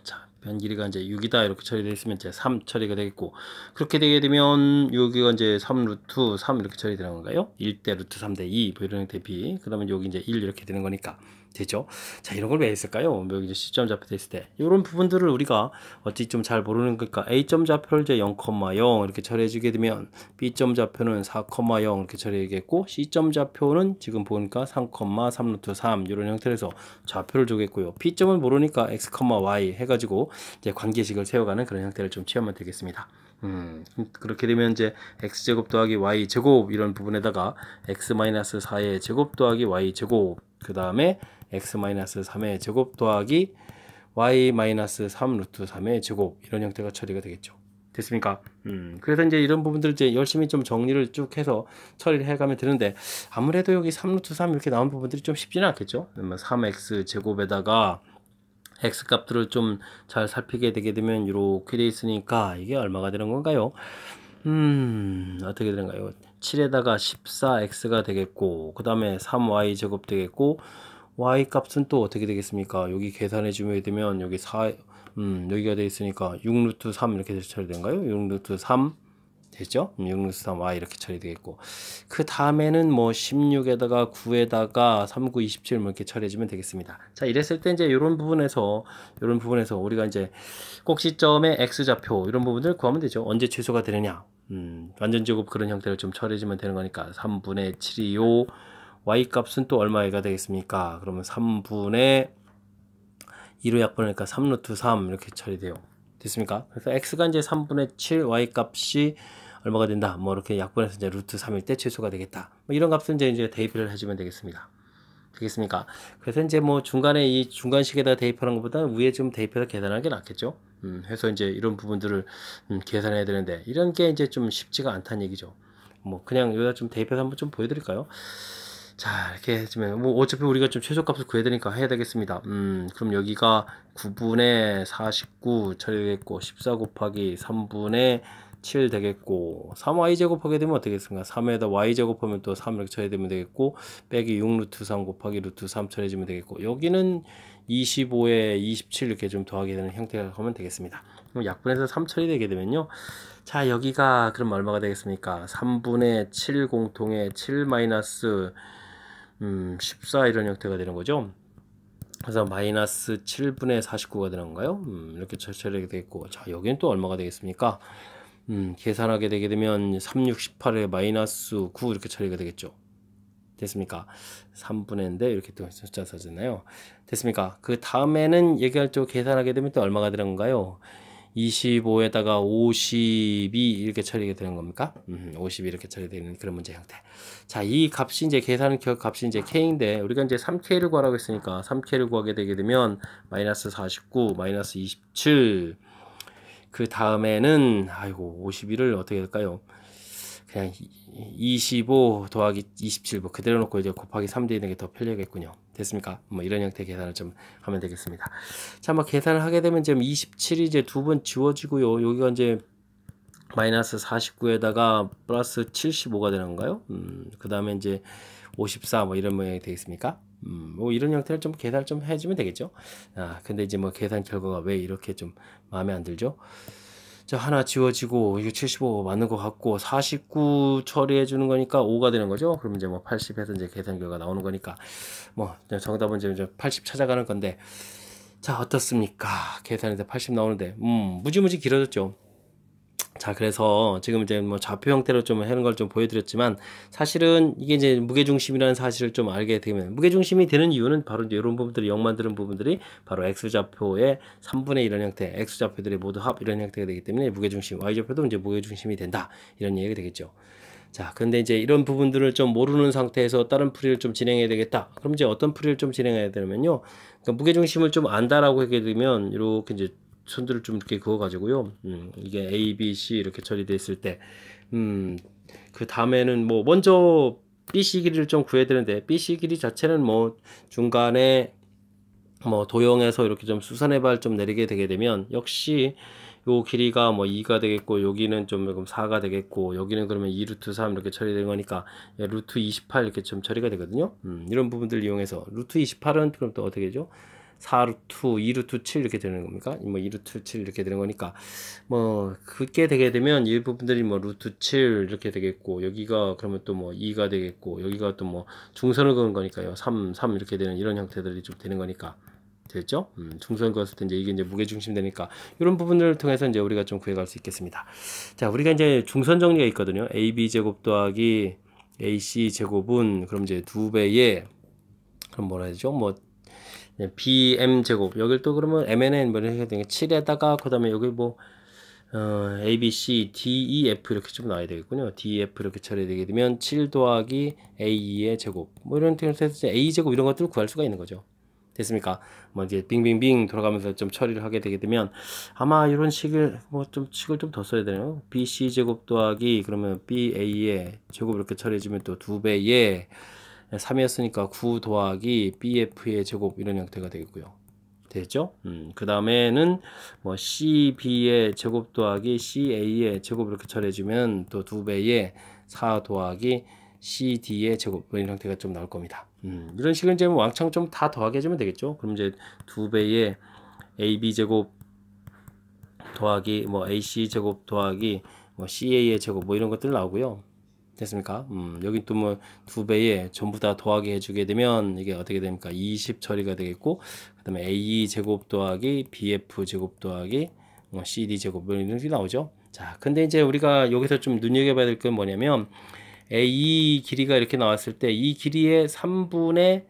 자, 변 길이가 이제 6이다 이렇게 처리되어 있으면 이제 3 처리가 되겠고, 그렇게 되게 되면 여기가 이제 3 루트 3 이렇게 처리되는 건가요? 1대 루트 3대 2 뭐 이런 형태 B, 그러면 여기 이제 1 이렇게 되는 거니까 되죠. 자, 이런 걸 왜 했을까요? 여기 이제 C점 좌표 있을 때 이런 부분들을 우리가 어찌 좀 잘 모르는 거니까 A점 좌표를 이제 0,0 이렇게 처리해 주게 되면 B점 좌표는 4,0 이렇게 처리하겠고, C점 좌표는 지금 보니까 3,3 루트 3 이런 형태로 해서 좌표를 주겠고요. P점을 모르니까 X, Y 해가지고 이제 관계식을 세워가는 그런 형태를 좀 취하면 되겠습니다. 그렇게 되면 이제 x제곱 더하기 y제곱 이런 부분에다가 x-4의 제곱 더하기 y제곱, 그 다음에 x-3의 제곱 더하기 y-3 루트 3의 제곱 이런 형태가 처리가 되겠죠. 됐습니까? 그래서 이제 이런 부분들 이제 열심히 좀 정리를 쭉 해서 처리를 해가면 되는데, 아무래도 여기 3 루트 3 이렇게 나온 부분들이 좀 쉽지는 않겠죠. 3x 제곱에다가 x 값들을 좀 잘 살피게 되게 되면 이렇게 돼 있으니까 이게 얼마가 되는 건가요? 어떻게 되는가요? 7에다가 14x가 되겠고, 그 다음에 3y 제곱 되겠고, y 값은 또 어떻게 되겠습니까? 여기 계산해 주면 되면 여기 4 여기가 되어 있으니까 6 루트 3 이렇게 처리된가요? 6 루트 3 되죠? 6 루트 3y 이렇게 처리되겠고, 그 다음에는 뭐 16에다가 9에다가 3, 9, 27 뭐 이렇게 처리해주면 되겠습니다. 자, 이랬을 때 이제 이런 부분에서 우리가 이제 꼭 시점의 x좌표 이런 부분들 구하면 되죠. 언제 취소가 되느냐, 완전제곱 그런 형태를 좀 처리해주면 되는 거니까 3분의 7이요. y 값은 또 얼마가 되겠습니까? 그러면 3분의 2로 약분하니까 3 루트 3 이렇게 처리돼요. 됐습니까? 그래서 x가 이제 3분의 7, y 값이 얼마가 된다. 뭐 이렇게 약분해서 이제 루트 3일 때 최소가 되겠다. 뭐 이런 값은 이제 대입을 해주면 되겠습니다. 되겠습니까? 그래서 이제 뭐 중간에 이 중간식에다 대입하는 것보다 위에 좀 대입해서 계산하는 게 낫겠죠. 해서 이제 이런 부분들을 계산해야 되는데, 이런 게 이제 좀 쉽지가 않다는 얘기죠. 뭐 그냥 여기다 좀 대입해서 한번 좀 보여드릴까요? 자, 이렇게 해주면 뭐 어차피 우리가 좀 최소값을 구해야 되니까 해야 되겠습니다. 그럼 여기가 9분의 49 처리되겠고, 14 곱하기 3분의 7 되겠고, 3y 제곱하게 되면 어떻게 되겠습니까? 3에다 y 제곱하면 또 3 이렇게 처리되면 되겠고, 빼기 6 루트 3 곱하기 루트 3 처리해주면 되겠고, 여기는 25에 27 이렇게 좀 더하게 되는 형태가 하면 되겠습니다. 그럼 약분해서 3 처리되게 되면요, 자, 여기가 그럼 얼마가 되겠습니까? 3분의 7 공통의 7 마이너스 14 이런 형태가 되는 거죠. 그래서 마이너스 7분의 49가 되는 건가요? 이렇게 처리하게 되겠고, 자, 여기는 또 얼마가 되겠습니까? 계산하게 되게 되면 3, 6, 18에 마이너스 9 이렇게 처리가 되겠죠. 됐습니까? 3분의인데 이렇게 또 숫자 써졌나요? 됐습니까? 그 다음에는 얘기할 쪽 계산하게 되면 또 얼마가 되는 건가요? 25에다가 52 이렇게 처리가 되는 겁니까? 50 이렇게 처리되는 그런 문제 형태. 자, 이 값이 이제 계산 값이 이제 K인데, 우리가 이제 3K를 구하라고 했으니까 3K를 구하게 되게 되면 마이너스 49, 마이너스 27, 그 다음에는 51을 어떻게 할까요? 그냥 25 더하기 27 뭐 그대로 놓고 이제 곱하기 3 되는 게 더 편리하겠군요. 됐습니까? 뭐 이런 형태의 계산을 좀 하면 되겠습니다. 자, 뭐 계산을 하게 되면 지금 27이 이제 두 번 지워지고요. 여기가 이제 마이너스 49에다가 플러스 75가 되는 건가요? 그 다음에 이제 54 뭐 이런 모양이 되겠습니까? 뭐 이런 형태를 좀 계산을 좀 해주면 되겠죠. 아, 근데 이제 뭐 계산 결과가 왜 이렇게 좀 마음에 안 들죠? 자, 하나 지워지고 이거 75 맞는 것 같고 49 처리해 주는 거니까 5가 되는 거죠. 그럼 이제 뭐 80에서 이제 계산 결과 나오는 거니까 뭐 정답은 이제 80 찾아가는 건데, 자, 어떻습니까? 계산해서 80 나오는데 무지무지 길어졌죠. 자, 그래서 지금 이제 뭐 좌표 형태로 좀 하는 걸 좀 보여드렸지만, 사실은 이게 이제 무게중심이라는 사실을 좀 알게 되면, 무게중심이 되는 이유는 바로 이제 이런 부분들이 0 만드는 부분들이 바로 X좌표의 3분의 1이라는 형태, X좌표들이 모두 합 이런 형태가 되기 때문에 무게중심, Y좌표도 이제 무게중심이 된다 이런 얘기가 되겠죠. 자, 근데 이제 이런 부분들을 좀 모르는 상태에서 다른 풀이를 좀 진행해야 되겠다. 그럼 이제 어떤 풀이를 좀 진행해야 되냐면요, 그러니까 무게중심을 좀 안다라고 하게 되면 이렇게 이제 선들을 좀 이렇게 그어 가지고요. 이게 A, B, C 이렇게 처리되어 있을 때, 그 다음에는 뭐 먼저 BC 길이를 좀 구해야 되는데, BC 길이 자체는 뭐 중간에 뭐 도형에서 이렇게 좀 수선의 발 좀 내리게 되게 되면, 역시 요 길이가 뭐 2가 되겠고, 여기는 좀 그럼 4가 되겠고, 여기는 그러면 2 루트 3 이렇게 처리되는 거니까 루트 28 이렇게 좀 처리가 되거든요. 이런 부분들 이용해서 루트 28은 그럼 또 어떻게 되죠? 4루트, 2루트 7 이렇게 되는 겁니까? 뭐 2루트 7 이렇게 되는 거니까, 뭐 그게 되게 되면 이 부분들이 뭐 루트 7 이렇게 되겠고, 여기가 그러면 또 뭐 2가 되겠고, 여기가 또 뭐 중선을 그은 거니까요. 3 이렇게 되는 이런 형태들이 좀 되는 거니까. 됐죠? 중선 그었을 때 이제 이게 이제 무게중심 되니까 이런 부분을 통해서 이제 우리가 좀 구해갈 수 있겠습니다. 자, 우리가 이제 중선 정리가 있거든요. AB 제곱 더하기 AC 제곱은 그럼 이제 2배의, 그럼 뭐라 해야 되죠? 뭐 BM 제곱, 여길 또 그러면 MNN 뭐 이렇게 되는 7에다가 그 다음에 여기 뭐 A, B, C, D, E, F 이렇게 좀 나와야 되겠군요. D, F 이렇게 처리되게 되면 7 더하기 A2의 제곱, 뭐 이런 형태에서 A 제곱 이런 것들을 구할 수가 있는 거죠. 됐습니까? 뭐 이제 빙빙빙 돌아가면서 좀 처리를 하게 되게 되면 아마 이런 식을 뭐 좀 식을 좀 더 써야 되나요? BC 제곱 더하기 그러면 BA의 제곱 이렇게 처리해주면 또 2배의 3이었으니까 9 더하기 BF의 제곱 이런 형태가 되겠고요. 됐죠? 그 다음에는 뭐 CB의 제곱 더하기 CA의 제곱 이렇게 처리해주면 또 2배의 4 더하기 CD의 제곱 이런 형태가 좀 나올 겁니다. 이런 식은 이제 왕창 좀 다 더하게 해주면 되겠죠. 그럼 이제 2배의 AB 제곱 더하기 뭐 AC 제곱 더하기 뭐 CA의 제곱 뭐 이런 것들 나오고요. 됐습니까? 여기 또 뭐 2배에 전부 다 더하기 해주게 되면 이게 어떻게 됩니까? 20 처리가 되겠고, 그 다음에 AE 제곱 더하기 BF 제곱 더하기 CD 제곱 이런 게 나오죠. 자, 근데 이제 우리가 여기서 좀 눈여겨봐야 될 건 뭐냐면, AE 길이가 이렇게 나왔을 때 이 길이의 3분의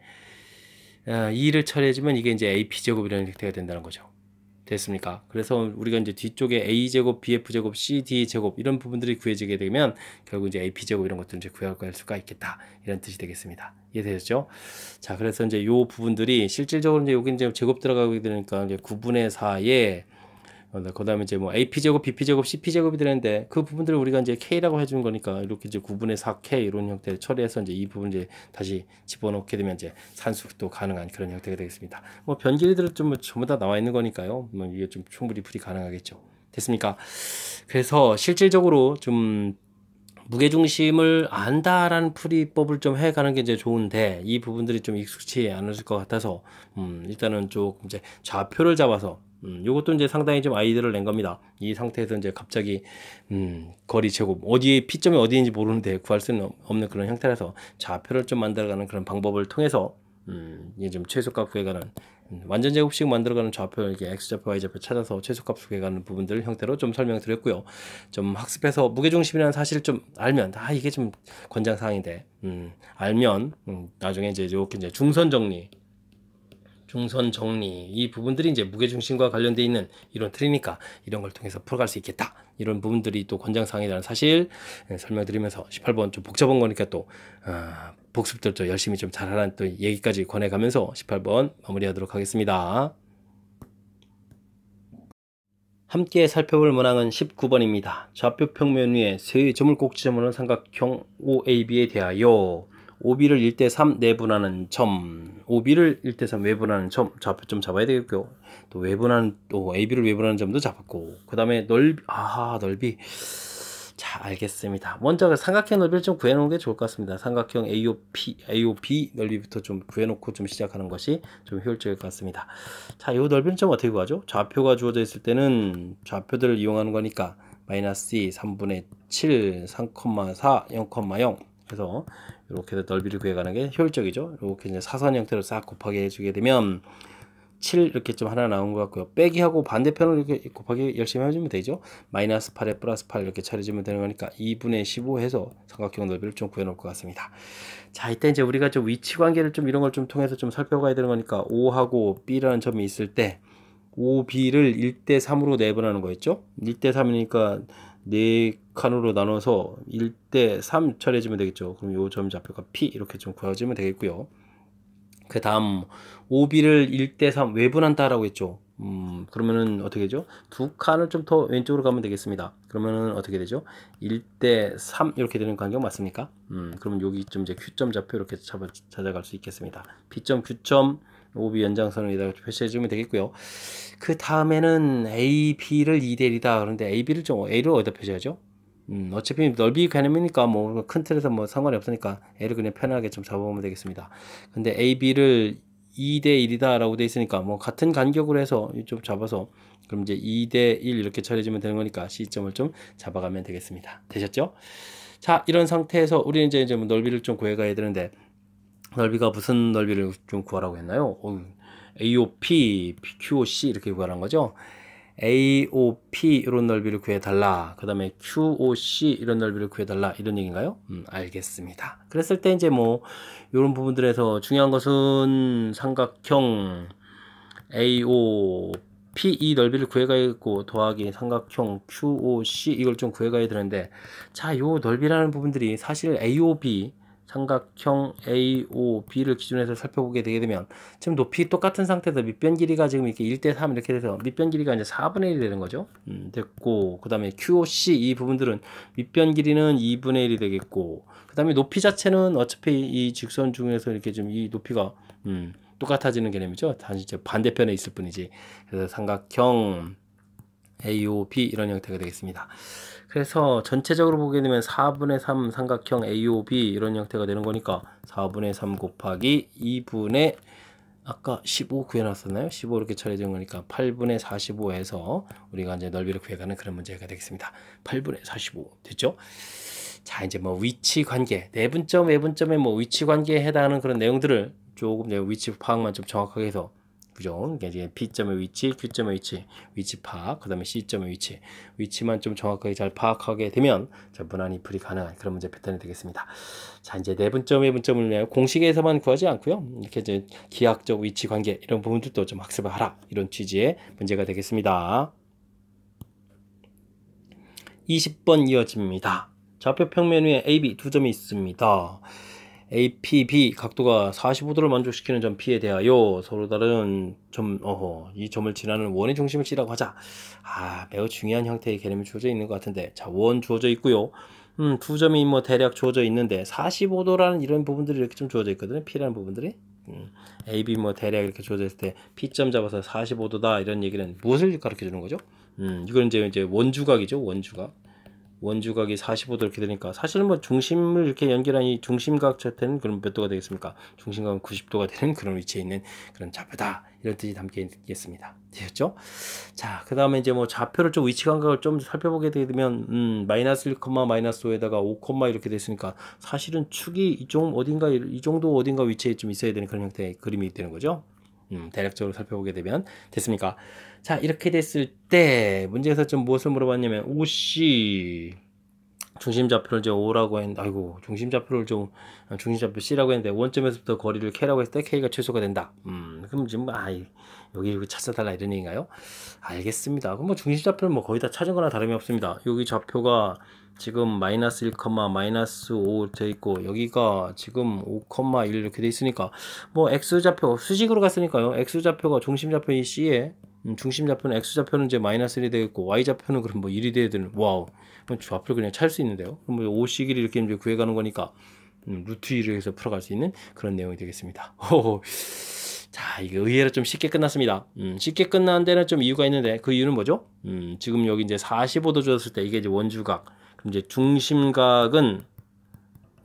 2를 처리해주면 이게 이제 AP 제곱이라는 형태가 된다는 거죠. 됐습니까? 그래서 우리가 이제 뒤쪽에 A제곱, BF제곱, CD제곱 이런 부분들이 구해지게 되면 결국 이제 AP제곱 이런 것들을 이제 구할 수가 있겠다 이런 뜻이 되겠습니다. 이해되셨죠? 자, 그래서 이제 요 부분들이 실질적으로 이제 여기 이제 제곱 들어가게 되니까 이제 9분의 4에 그 다음에 이제 뭐 AP제곱, BP제곱, CP제곱이 되는데 그 부분들을 우리가 이제 K라고 해주는 거니까 이렇게 이제 9분의 4K 이런 형태를 처리해서 이제 이 부분 이제 다시 집어넣게 되면 이제 산수도 가능한 그런 형태가 되겠습니다. 뭐 변길이들은 좀 전부 다 나와 있는 거니까요. 뭐 이게 좀 충분히 풀이 가능하겠죠. 됐습니까? 그래서 실질적으로 좀 무게중심을 안다라는 풀이법을 좀 해가는 게 이제 좋은데 이 부분들이 좀 익숙치 않을 것 같아서 일단은 조금 이제 좌표를 잡아서 요것도 이제 상당히 좀 아이디어를 낸 겁니다. 이 상태에서 이제 갑자기 거리 제곱 어디에 P점이 어디인지 모르는데 구할 수는 없는 그런 형태라서 좌표를 좀 만들어가는 그런 방법을 통해서 이게 좀 최소값 구해가는 완전 제곱식 만들어가는 좌표, 이렇게 X좌표, Y좌표 찾아서 최소값 구해가는 부분들 형태로 좀 설명드렸고요. 좀 학습해서 무게중심이라는 사실을 좀 알면, 이게 좀 권장사항인데, 알면, 나중에 이제 이렇게 이제 중선 정리, 이 부분들이 이제 무게중심과 관련되어 있는 이런 틀이니까 이런 걸 통해서 풀어갈 수 있겠다. 이런 부분들이 또 권장사항이라는 사실 설명드리면서 18번 좀 복잡한 거니까 또 복습들 좀 열심히 좀 잘하라는 또 얘기까지 권해가면서 18번 마무리하도록 하겠습니다. 함께 살펴볼 문항은 19번입니다. 좌표 평면 위에 세 점을 꼭 지점하는 삼각형 OAB에 대하여 OB를 1대3 내분하는 점, OB를 1대3 외분하는 점, 좌표점 잡아야 되겠고요. 또 외분하는, 또 AB를 외분하는 점도 잡았고, 그 다음에 넓이. 자, 알겠습니다. 먼저 삼각형 넓이를 좀 구해놓은 게 좋을 것 같습니다. 삼각형 AOB 넓이부터 좀 구해놓고 좀 시작하는 것이 좀 효율적일 것 같습니다. 자, 이 넓이는 좀 어떻게 구하죠? 좌표가 주어져 있을 때는 좌표들을 이용하는 거니까 마이너스 2, 3분의 7, 3,4, 0,0 그래서 이렇게 넓이를 구해가는 게 효율적이죠. 이렇게 이제 사선 형태로 싹 곱하기 해주게 되면 7 이렇게 좀 하나 나온 것 같고요. 빼기하고 반대편을 이렇게 곱하기 열심히 해주면 되죠. 마이너스 8에 플러스 8 이렇게 처리해주면 되는 거니까 2분의 15 해서 삼각형 넓이를 좀 구해놓을 것 같습니다. 자, 이때 이제 우리가 좀 위치 관계를 좀 이런 걸 좀 통해서 좀 살펴봐야 되는 거니까 O하고 B라는 점이 있을 때 OB를 1대3으로 내분하는 거였죠. 1대3이니까 4칸으로 나눠서 1대3 처리해주면 되겠죠. 그럼 요 점 좌표가 P 이렇게 좀 구해주면 되겠고요. 그 다음 OB를 1대3 외분한다라고 했죠. 그러면은 어떻게 되죠? 두 칸을 좀 더 왼쪽으로 가면 되겠습니다. 그러면은 어떻게 되죠? 1대3 이렇게 되는 관계 맞습니까? 그러면 여기 좀 이제 Q점 좌표 이렇게 찾아갈 수 있겠습니다. P점, Q점, OB 연장선을 여기다가 표시해주면 되겠고요. 그 다음에는 AB를 2대1이다. 그런데 A를 어디다 표시하죠? 어차피 넓이 개념이니까 뭐 큰 틀에서 뭐 상관이 없으니까 A를 그냥 편하게 좀 잡아보면 되겠습니다. 근데 AB를 2대1이다 라고 돼 있으니까 뭐 같은 간격으로 해서 좀 잡아서 그럼 이제 2대1 이렇게 처리해주면 되는 거니까 C점을 좀 잡아가면 되겠습니다. 되셨죠? 자, 이런 상태에서 우리는 이제 뭐 넓이를 좀 구해가야 되는데 넓이가 무슨 넓이를 좀 구하라고 했나요? AOP, QOC 이렇게 구하라는 거죠. AOP 이런 넓이를 구해달라. 그 다음에 QOC 이런 넓이를 구해달라. 이런 얘기인가요? 알겠습니다. 그랬을 때 이제 뭐 이런 부분들에서 중요한 것은 삼각형 AOP 이 넓이를 구해가야겠고 더하기 삼각형 QOC 이걸 좀 구해가야 되는데 자, 요 넓이라는 부분들이 사실 AOB 삼각형 AOB를 기준으로 해서 살펴보게 되게 되면 지금 높이 똑같은 상태에서 밑변 길이가 지금 이렇게 1대3 이렇게 돼서 밑변 길이가 이제 4분의 1이 되는 거죠. 됐고 그 다음에 QOC 이 부분들은 밑변 길이는 2분의 1이 되겠고 그 다음에 높이 자체는 어차피 이 직선 중에서 이렇게 좀 이 높이가 똑같아지는 개념이죠. 단지 이제 반대편에 있을 뿐이지. 그래서 삼각형 AOB 이런 형태가 되겠습니다. 그래서 전체적으로 보게 되면 4분의 3 삼각형 AOB 이런 형태가 되는 거니까 4분의 3 곱하기 2분의 아까 15 구해놨었나요? 15 이렇게 처리된 거니까 8분의 45 해서 우리가 이제 넓이를 구해가는 그런 문제가 되겠습니다. 8분의 45 됐죠? 자, 이제 뭐 위치 관계, 내분점, 외분점의 뭐 위치 관계에 해당하는 그런 내용들을 조금 이제 위치 파악만 좀 정확하게 해서 그죠? 이제 P점의 위치, Q점의 위치, 위치 파악, 그 다음에 C점의 위치만 좀 정확하게 잘 파악하게 되면 무난히 풀이 가능한 그런 문제 패턴이 되겠습니다. 자, 이제 내분점, 외분점을 위하여 공식에서만 구하지 않고요. 이렇게 이제 기하학적 위치 관계 이런 부분들도 좀 학습을 하라 이런 취지의 문제가 되겠습니다. 20번 이어집니다. 좌표 평면 위에 AB 두 점이 있습니다. APB 각도가 45도를 만족시키는 점 P에 대하여 서로 다른 점, 이 점을 지나는 원의 중심을 C라고 하자. 매우 중요한 형태의 개념이 주어져 있는 것 같은데, 자, 원 주어져 있고요. 두 점이 뭐 대략 주어져 있는데 45도라는 이런 부분들이 이렇게 좀 주어져 있거든요. P라는 부분들이. AB 뭐 대략 이렇게 주어져 있을 때 P점 잡아서 45도다 이런 얘기는 무엇을 가르쳐 주는 거죠? 이건 이제 원주각이죠. 원주각이 45도 이렇게 되니까 사실은 뭐 중심을 이렇게 연결한 이 중심각 자체는 그럼 몇 도가 되겠습니까? 중심각은 90도가 되는 그런 위치에 있는 그런 좌표다 이런 뜻이 담겨 있겠습니다. 되셨죠? 자, 그 다음에 이제 뭐 좌표를 좀 위치 감각을 좀 살펴보게 되면 마이너스 1, 마이너스 5에다가 5, 이렇게 됐으니까 사실은 축이 이 정도 어딘가 위치에 좀 있어야 되는 그런 형태의 그림이 되는 거죠. 대략적으로 살펴보게 되면 됐습니까? 자, 이렇게 됐을 때 문제에서 좀 무엇을 물어봤냐면 OC 중심좌표를 이제 O라고 했는데 중심좌표 C라고 했는데 원점에서부터 거리를 K라고 했을 때 K가 최소가 된다. 그럼 지금 여기 찾아달라 이런 얘기인가요? 알겠습니다. 그럼 뭐 중심좌표는 뭐 거의 다 찾은 거나 다름이 없습니다. 여기 좌표가 지금 마이너스 1, 마이너스 5 돼 있고 여기가 지금 5,1 이렇게 돼 있으니까 뭐 X좌표 수직으로 갔으니까요. X좌표가 중심좌표인 C에 중심 좌표는 x 좌표는 이제 마이너스 1이 되겠고 y 좌표는 그럼 뭐 1이 돼야 되는. 와우. 그럼 좌표를 그냥 찰 수 있는데요. 그럼 뭐 5시기를 이렇게 이제 구해가는 거니까 루트 2를 해서 풀어갈 수 있는 그런 내용이 되겠습니다. 자, 이게 의외로 좀 쉽게 끝났습니다. 쉽게 끝난 데는 좀 이유가 있는데 그 이유는 뭐죠? 지금 여기 이제 45도 줬을 때 이게 이제 원주각. 그럼 이제 중심각은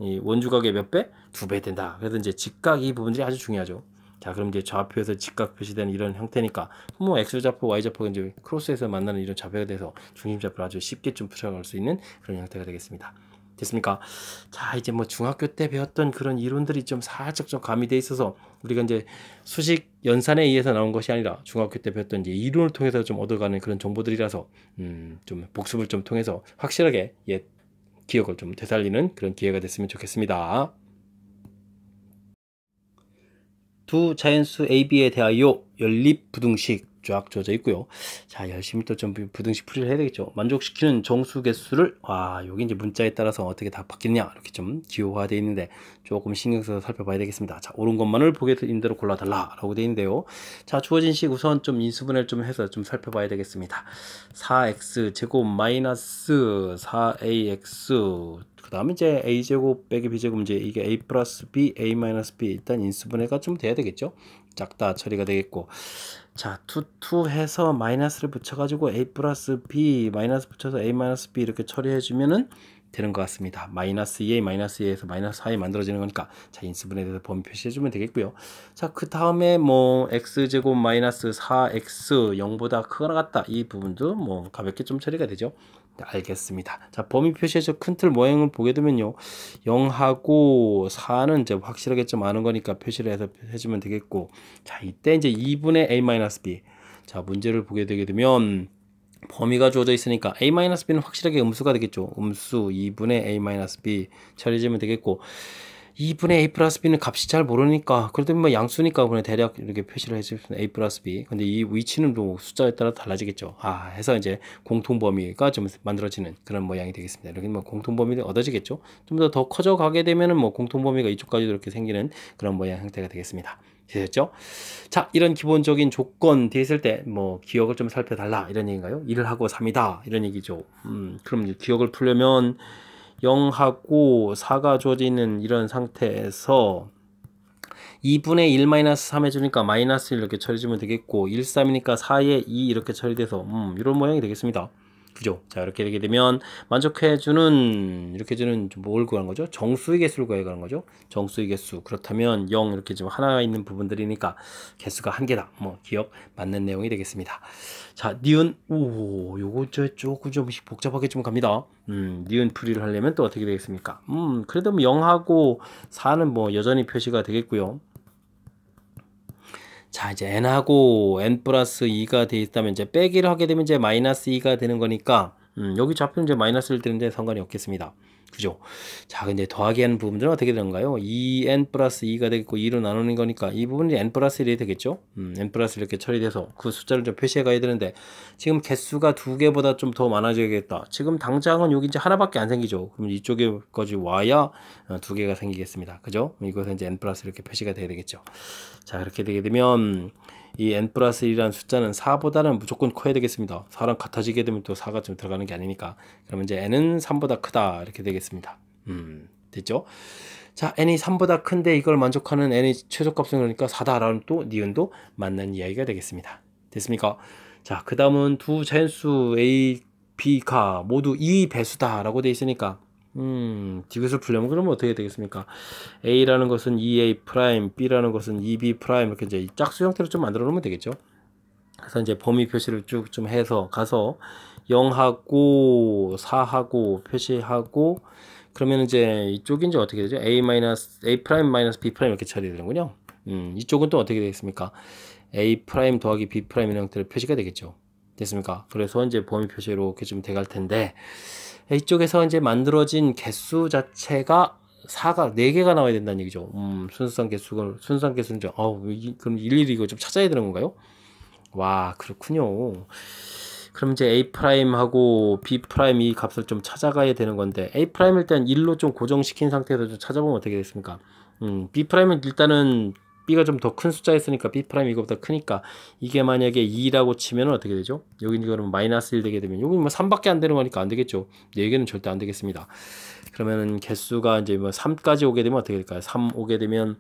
이 원주각의 몇 배? 2배 된다. 그래서 이제 직각 이 부분들이 아주 중요하죠. 자, 그럼 이제 좌표에서 직각 표시되는 이런 형태니까 뭐 x 좌표, y 좌표가 이제 크로스에서 만나는 이런 좌표가 돼서 중심 좌표를 아주 쉽게 좀 풀어갈 수 있는 그런 형태가 되겠습니다. 됐습니까? 자, 이제 뭐 중학교 때 배웠던 그런 이론들이 좀 살짝 좀 가미돼 있어서 우리가 이제 수식 연산에 의해서 나온 것이 아니라 중학교 때 배웠던 이제 이론을 통해서 좀 얻어가는 그런 정보들이라서 좀 복습을 좀 통해서 확실하게 기억을 좀 되살리는 그런 기회가 됐으면 좋겠습니다. 두 자연수 A, B에 대하여 연립부등식 쫙 주어져 있고요. 자, 열심히 또 좀 부등식 풀이를 해야 되겠죠. 만족시키는 정수 개수를, 여기 이제 문자에 따라서 어떻게 다 바뀌느냐 이렇게 좀 기호화되어 있는데 조금 신경 써서 살펴봐야 되겠습니다. 자, 옳은 것만을 보게 되는 대로 골라달라 라고 되어 있는데요. 자, 주어진 식 우선 좀 인수분해를 좀 해서 좀 살펴봐야 되겠습니다. 4x 제곱 마이너스 4ax 그 다음에 이제 a제곱 빼기 b제곱 이제 이게 a 플러스 b, a 마이너스 b 일단 인수분해가 좀 돼야 되겠죠. 작다 처리가 되겠고, 자, 투 해서 마이너스를 붙여가지고 a 플러스 b 마이너스 붙여서 a 마이너스 b 이렇게 처리해주면은 되는 것 같습니다. 마이너스 2a 마이너스 2에서 마이너스 4이 만들어지는 거니까 자, 인수분해에 대해서 범위 표시해주면 되겠고요. 자, 그 다음에 뭐 x제곱 마이너스 4x 0보다 크거나 같다 이 부분도 뭐 가볍게 좀 처리가 되죠. 알겠습니다. 자, 범위 표시에서 큰 틀 모양을 보게 되면요, 0하고 4는 이제 확실하게 좀 아는 거니까 표시를 해서 해주면 되겠고, 자, 이때 이제 2분의 a-b. 자, 문제를 보게 되게 되면 범위가 주어져 있으니까 a-b는 확실하게 음수가 되겠죠. 음수 2분의 a-b 처리해주면 되겠고, 2분의 a 플러스 b는 값이 잘 모르니까 그래도 뭐 양수니까 그냥 대략 이렇게 표시를 해주면 a 플러스 b. 근데 이 위치는 또 숫자에 따라 달라지겠죠. 해서 이제 공통 범위가 좀 만들어지는 그런 모양이 되겠습니다. 이렇게 뭐 공통 범위가 얻어지겠죠. 좀 더 커져 가게 되면은 뭐 공통 범위가 이쪽까지도 이렇게 생기는 그런 모양 형태가 되겠습니다. 되셨죠? 자, 이런 기본적인 조건 돼 있을 때 뭐 기억을 좀 살펴달라 이런 얘기인가요? 1하고 3이다 이런 얘기죠. 그럼 기억을 풀려면 0하고 4가 주어져 있는 이런 상태에서 2분의 1-3 해주니까 마이너스 1 이렇게 처리해주면 되겠고, 1, 3이니까 4에 2 이렇게 처리돼서 이런 모양이 되겠습니다. 그죠? 자, 이렇게 되게 되면 만족해주는 이렇게 주는 뭘 구하는 거죠? 정수의 개수를 구해가는 거죠. 정수의 개수. 그렇다면 0 이렇게 지금 하나가 있는 부분들이니까 개수가 한 개다. 뭐 기억 맞는 내용이 되겠습니다. 자, 니은 요거 조금 좀 복잡하게 좀 갑니다. 니은 풀이를 하려면 또 어떻게 되겠습니까? 그래도 뭐 0하고 4는 뭐 여전히 표시가 되겠고요. 자, 이제 n하고 n 플러스 2가 돼 있다면 이제 빼기를 하게 되면 이제 마이너스 2가 되는 거니까 여기 좌표는 이제 마이너스를 뜨는데 상관이 없겠습니다. 그죠? 자, 근데 더하기 하는 부분들은 어떻게 되는가요? 2n 플러스 2가 되겠고 2로 나누는 거니까 이 부분이 n 플러스 1이 되겠죠? n 플러스 이렇게 처리돼서 그 숫자를 좀 표시해 가야 되는데 지금 개수가 2개보다 좀 더 많아져야겠다. 지금 당장은 여기 이제 하나밖에 안 생기죠. 그럼 이쪽에까지 와야 2개가 생기겠습니다. 그죠? 이것은 이제 n 플러스 이렇게 표시가 돼야 되겠죠. 자, 이렇게 되게 되면 이 n 플러스 1이라는 숫자는 4보다는 무조건 커야 되겠습니다. 4랑 같아지게 되면 또 4가 좀 들어가는 게 아니니까. 그러면 이제 n은 3보다 크다 이렇게 되겠습니다. 됐죠? 자, n이 3보다 큰데 이걸 만족하는 n의 최소값은 그러니까 4다라는 또 니은도 맞는 이야기가 되겠습니다. 됐습니까? 자, 그 다음은 두 자연수 a, b가 모두 2배수다 라고 되어 있으니까 디귿을 풀려면 그러면 어떻게 되겠습니까? A라는 것은 2A', B라는 것은 2B' 이렇게 이제 짝수 형태로 좀 만들어 놓으면 되겠죠. 그래서 이제 범위 표시를 쭉 좀 해서 가서 0하고 4하고 표시하고 그러면 이제 이쪽이 이제 어떻게 되죠? A' B' 이렇게 처리되는군요. 이쪽은 또 어떻게 되겠습니까? A' 더하기 B' 이런 형태로 표시가 되겠죠. 됐습니까? 그래서 이제 범위 표시 이렇게 좀 돼갈 텐데 이쪽에서 이제 만들어진 개수 자체가 4가 4개가 나와야 된다는 얘기죠. 순수한 개수는 좀 그럼 일일이 이거 좀 찾아야 되는 건가요? 와, 그렇군요. 그럼 이제 A'하고 B' 이 값을 좀 찾아가야 되는 건데 A'을 일단 1로 좀 고정시킨 상태에서 좀 찾아보면 어떻게 됐습니까? B'은 일단은 B가 좀 더 큰 숫자였으니까 B 프라임 이거보다 크니까 이게 만약에 2라고 치면 어떻게 되죠? 여기 그러면 마이너스 1 되게 되면 여기 뭐 3밖에 안 되는 거니까 안 되겠죠. 4개는 절대 안 되겠습니다. 그러면은 개수가 이제 뭐 3까지 오게 되면 어떻게 될까요? 3 오게 되면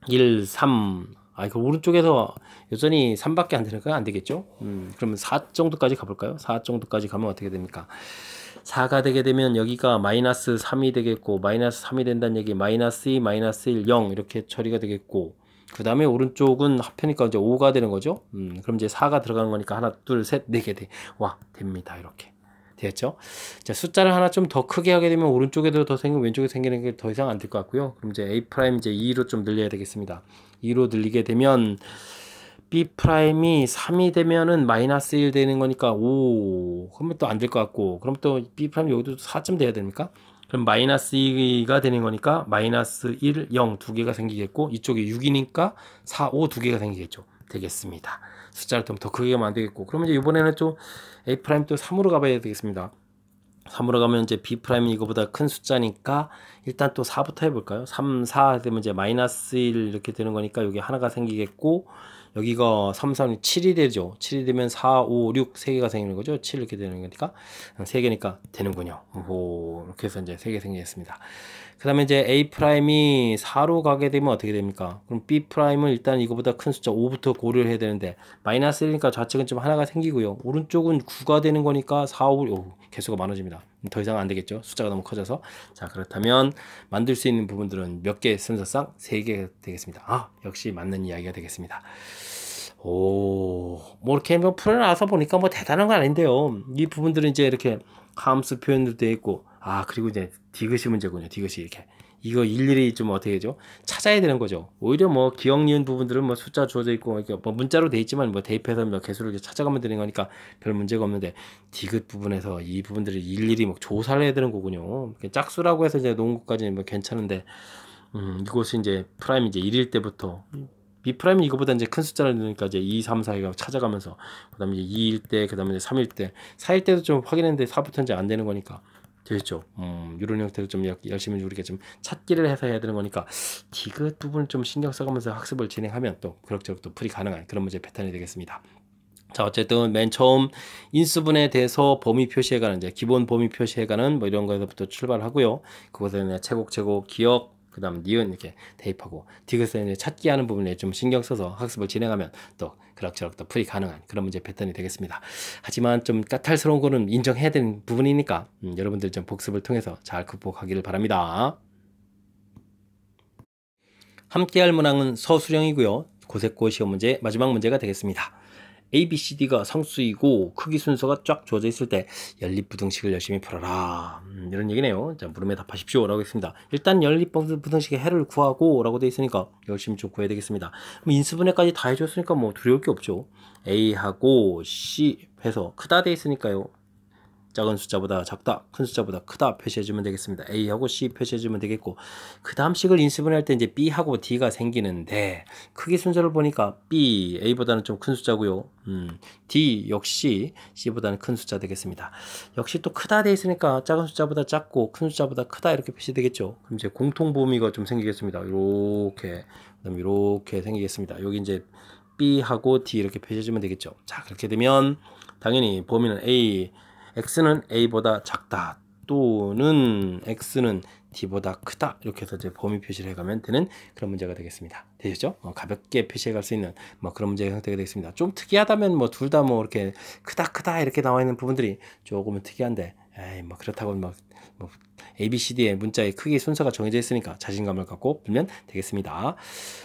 1, 3. 그 오른쪽에서 여전히 3밖에 안 되니까 안 되겠죠? 그러면 4 정도까지 가볼까요? 4 정도까지 가면 어떻게 됩니까? 4가 되게 되면 여기가 마이너스 3이 되겠고, 마이너스 3이 된다는 얘기, 마이너스 2, 마이너스 1, 0 이렇게 처리가 되겠고, 그 다음에 오른쪽은 합하니까 이제 5가 되는 거죠. 그럼 이제 4가 들어가는 거니까 하나, 둘, 셋, 4개 됩니다. 이렇게. 되었죠? 자, 숫자를 하나 좀 더 크게 하게 되면 오른쪽에도 더 생기고 왼쪽에 생기는 게 더 이상 안 될 것 같고요. 그럼 이제 A 프라임 이제 2로 좀 늘려야 되겠습니다. 2로 늘리게 되면 B 프라임이 3이 되면은 마이너스 1 되는 거니까 5. 그러면 또 안 될 것 같고, 그럼 또 B 프라임 여기도 4쯤 돼야 됩니까? 그럼 마이너스 2가 되는 거니까 마이너스 1, 0 두 개가 생기겠고, 이쪽에 6이니까 4, 5 두 개가 생기겠죠. 되겠습니다. 숫자를 좀 더 크게 하면 안 되겠고, 그러면 이제 이번에는 좀 A 프라임 또 3으로 가봐야 되겠습니다. 3으로 가면 이제 B 프라임이 이거보다 큰 숫자니까 일단 또 4부터 해볼까요? 3, 4 되면 이제 마이너스 1 이렇게 되는 거니까 여기 하나가 생기겠고, 여기가 3, 3, 7이 되죠. 7이 되면 4, 5, 6 3개가 생기는 거죠. 7 이렇게 되는 거니까 3개니까 되는군요. 오, 이렇게 해서 이제 3개 생겼습니다. 그 다음에 이제 A 프라임이 4로 가게 되면 어떻게 됩니까? 그럼 B 프라임은 일단 이거보다 큰 숫자 5부터 고려를 해야 되는데, 마이너스 1이니까 좌측은 좀 하나가 생기고요. 오른쪽은 9가 되는 거니까 4, 5, 개수가 많아집니다. 더 이상 안 되겠죠. 숫자가 너무 커져서. 자, 그렇다면 만들 수 있는 부분들은 몇 개? 순서상 3개 되겠습니다. 역시 맞는 이야기가 되겠습니다. 뭐 이렇게 풀어놔서 보니까 뭐 대단한 건 아닌데요. 이 부분들은 이제 이렇게 함수 표현도 되어 있고, 그리고 이제 디귿이 문제군요. 디귿이 이렇게. 이거 일일이 좀 어떻게 하죠? 찾아야 되는 거죠. 오히려 뭐 기억 니은 부분들은 뭐 숫자 주어져 있고, 뭐 문자로 돼 있지만 뭐 대입해서 뭐 개수를 찾아가면 되는 거니까 별 문제가 없는데, 디귿 부분에서 이 부분들을 일일이 뭐 조사를 해야 되는 거군요. 짝수라고 해서 이제 놓은 것까지는 뭐 괜찮은데, 이것이 이제 프라임 이제 1일 때부터, B 프라임은 이거보다 이제 큰 숫자를 넣으니까 이제 2, 3, 4가 찾아가면서, 그 다음에 이제 2일 때, 그 다음에 이제 3일 때, 4일 때도 좀 확인했는데 4부터 이제 안 되는 거니까 되겠죠. 이런 형태로 좀 열심히 우리가 좀 찾기를 해서 해야 되는 거니까, 디귿 부분을 좀 신경 써가면서 학습을 진행하면 또 그럭저럭 또 풀이 가능한 그런 문제 패턴이 되겠습니다. 자, 어쨌든 맨 처음 인수분해에 대해서 범위 표시해가는, 이제 기본 범위 표시해가는 뭐 이런 거에서부터 출발하고요. 그것에 제곱, 기억, 그 다음 니은 이렇게 대입하고, 디귿에 찾기 하는 부분에 좀 신경 써서 학습을 진행하면 또 그럭저럭 또 풀이 가능한 그런 문제 패턴이 되겠습니다. 하지만 좀 까탈스러운 거는 인정해야 되는 부분이니까 여러분들 좀 복습을 통해서 잘 극복하기를 바랍니다. 함께할 문항은 서술형이고요. 고색고 시험 문제 마지막 문제가 되겠습니다. A, B, C, D가 상수이고 크기 순서가 쫙 주어져 있을 때 연립부등식을 열심히 풀어라, 이런 얘기네요. 자, 물음에 답하십시오 라고 했습니다. 일단 연립부등식의 해를 구하고 라고 되어 있으니까 열심히 좀 구해야 되겠습니다. 인수분해까지 다 해줬으니까 뭐 두려울 게 없죠. A하고 C 해서 크다 되어 있으니까요, 작은 숫자보다 작다, 큰 숫자보다 크다 표시해주면 되겠습니다. A하고 C 표시해주면 되겠고, 그 다음 식을 인수분해할 때 이제 B하고 D가 생기는데, 크기 순서를 보니까 B, A보다는 좀 큰 숫자고요. D 역시 C보다는 큰 숫자 되겠습니다. 역시 또 크다 돼 있으니까 작은 숫자보다 작고 큰 숫자보다 크다 이렇게 표시되겠죠. 그럼 이제 공통 범위가 좀 생기겠습니다. 이렇게, 그다음 이렇게 생기겠습니다. 여기 이제 B하고 D 이렇게 표시해주면 되겠죠. 자, 그렇게 되면 당연히 범위는 A, X는 A보다 작다 또는 X는 D보다 크다, 이렇게 해서 이제 범위 표시를 해가면 되는 그런 문제가 되겠습니다. 되셨죠? 가볍게 표시해갈 수 있는 뭐 그런 문제의 형태가 되겠습니다. 좀 특이하다면 뭐 둘 다 뭐 이렇게 크다 이렇게 나와 있는 부분들이 조금은 특이한데, 뭐 그렇다고 뭐 A, B, C, D의 문자의 크기 순서가 정해져 있으니까 자신감을 갖고 풀면 되겠습니다.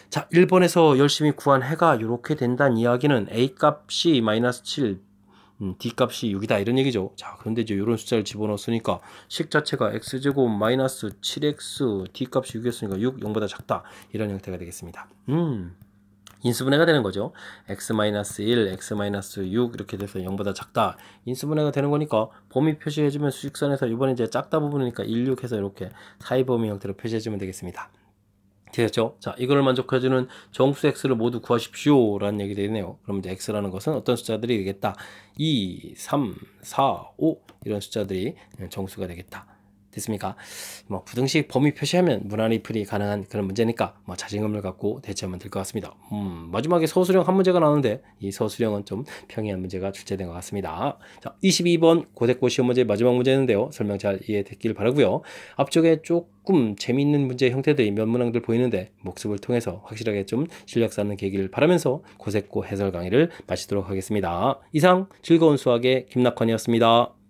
자, 1번에서 열심히 구한 해가 이렇게 된다는 이야기는 A 값이 마이너스 7, D 값이 6이다 이런 얘기죠. 자, 그런데 이제 이런 숫자를 집어넣었으니까 식 자체가 x제곱 마이너스 7x, D 값이 6이었으니까 6, 0보다 작다 이런 형태가 되겠습니다. 인수분해가 되는 거죠. x-1, x-6 이렇게 돼서 0보다 작다. 인수분해가 되는 거니까 범위 표시해주면 수직선에서 이번에 이제 작다 부분이니까 1, 6 해서 이렇게 사이 범위 형태로 표시해주면 되겠습니다. 되었죠? 자, 이거를 만족해주는 정수 x를 모두 구하십시오 라는 얘기 되네요. 그럼 이제 x라는 것은 어떤 숫자들이 되겠다? 2, 3, 4, 5 이런 숫자들이 정수가 되겠다. 됐습니까? 뭐 부등식 범위 표시하면 무난히 풀이 가능한 그런 문제니까 뭐 자신감을 갖고 대처하면 될 것 같습니다. 마지막에 서술형 한 문제가 나오는데 이 서술형은 좀 평이한 문제가 출제된 것 같습니다. 자, 22번 고대고 시험 문제 마지막 문제인데요. 설명 잘 이해됐길 바라고요. 앞쪽에 조금 재미있는 문제 형태들이 몇 문항들 보이는데 복습을 통해서 확실하게 좀 실력 쌓는 계기를 바라면서 고세고 해설 강의를 마치도록 하겠습니다. 이상 즐거운 수학의 김낙헌이었습니다.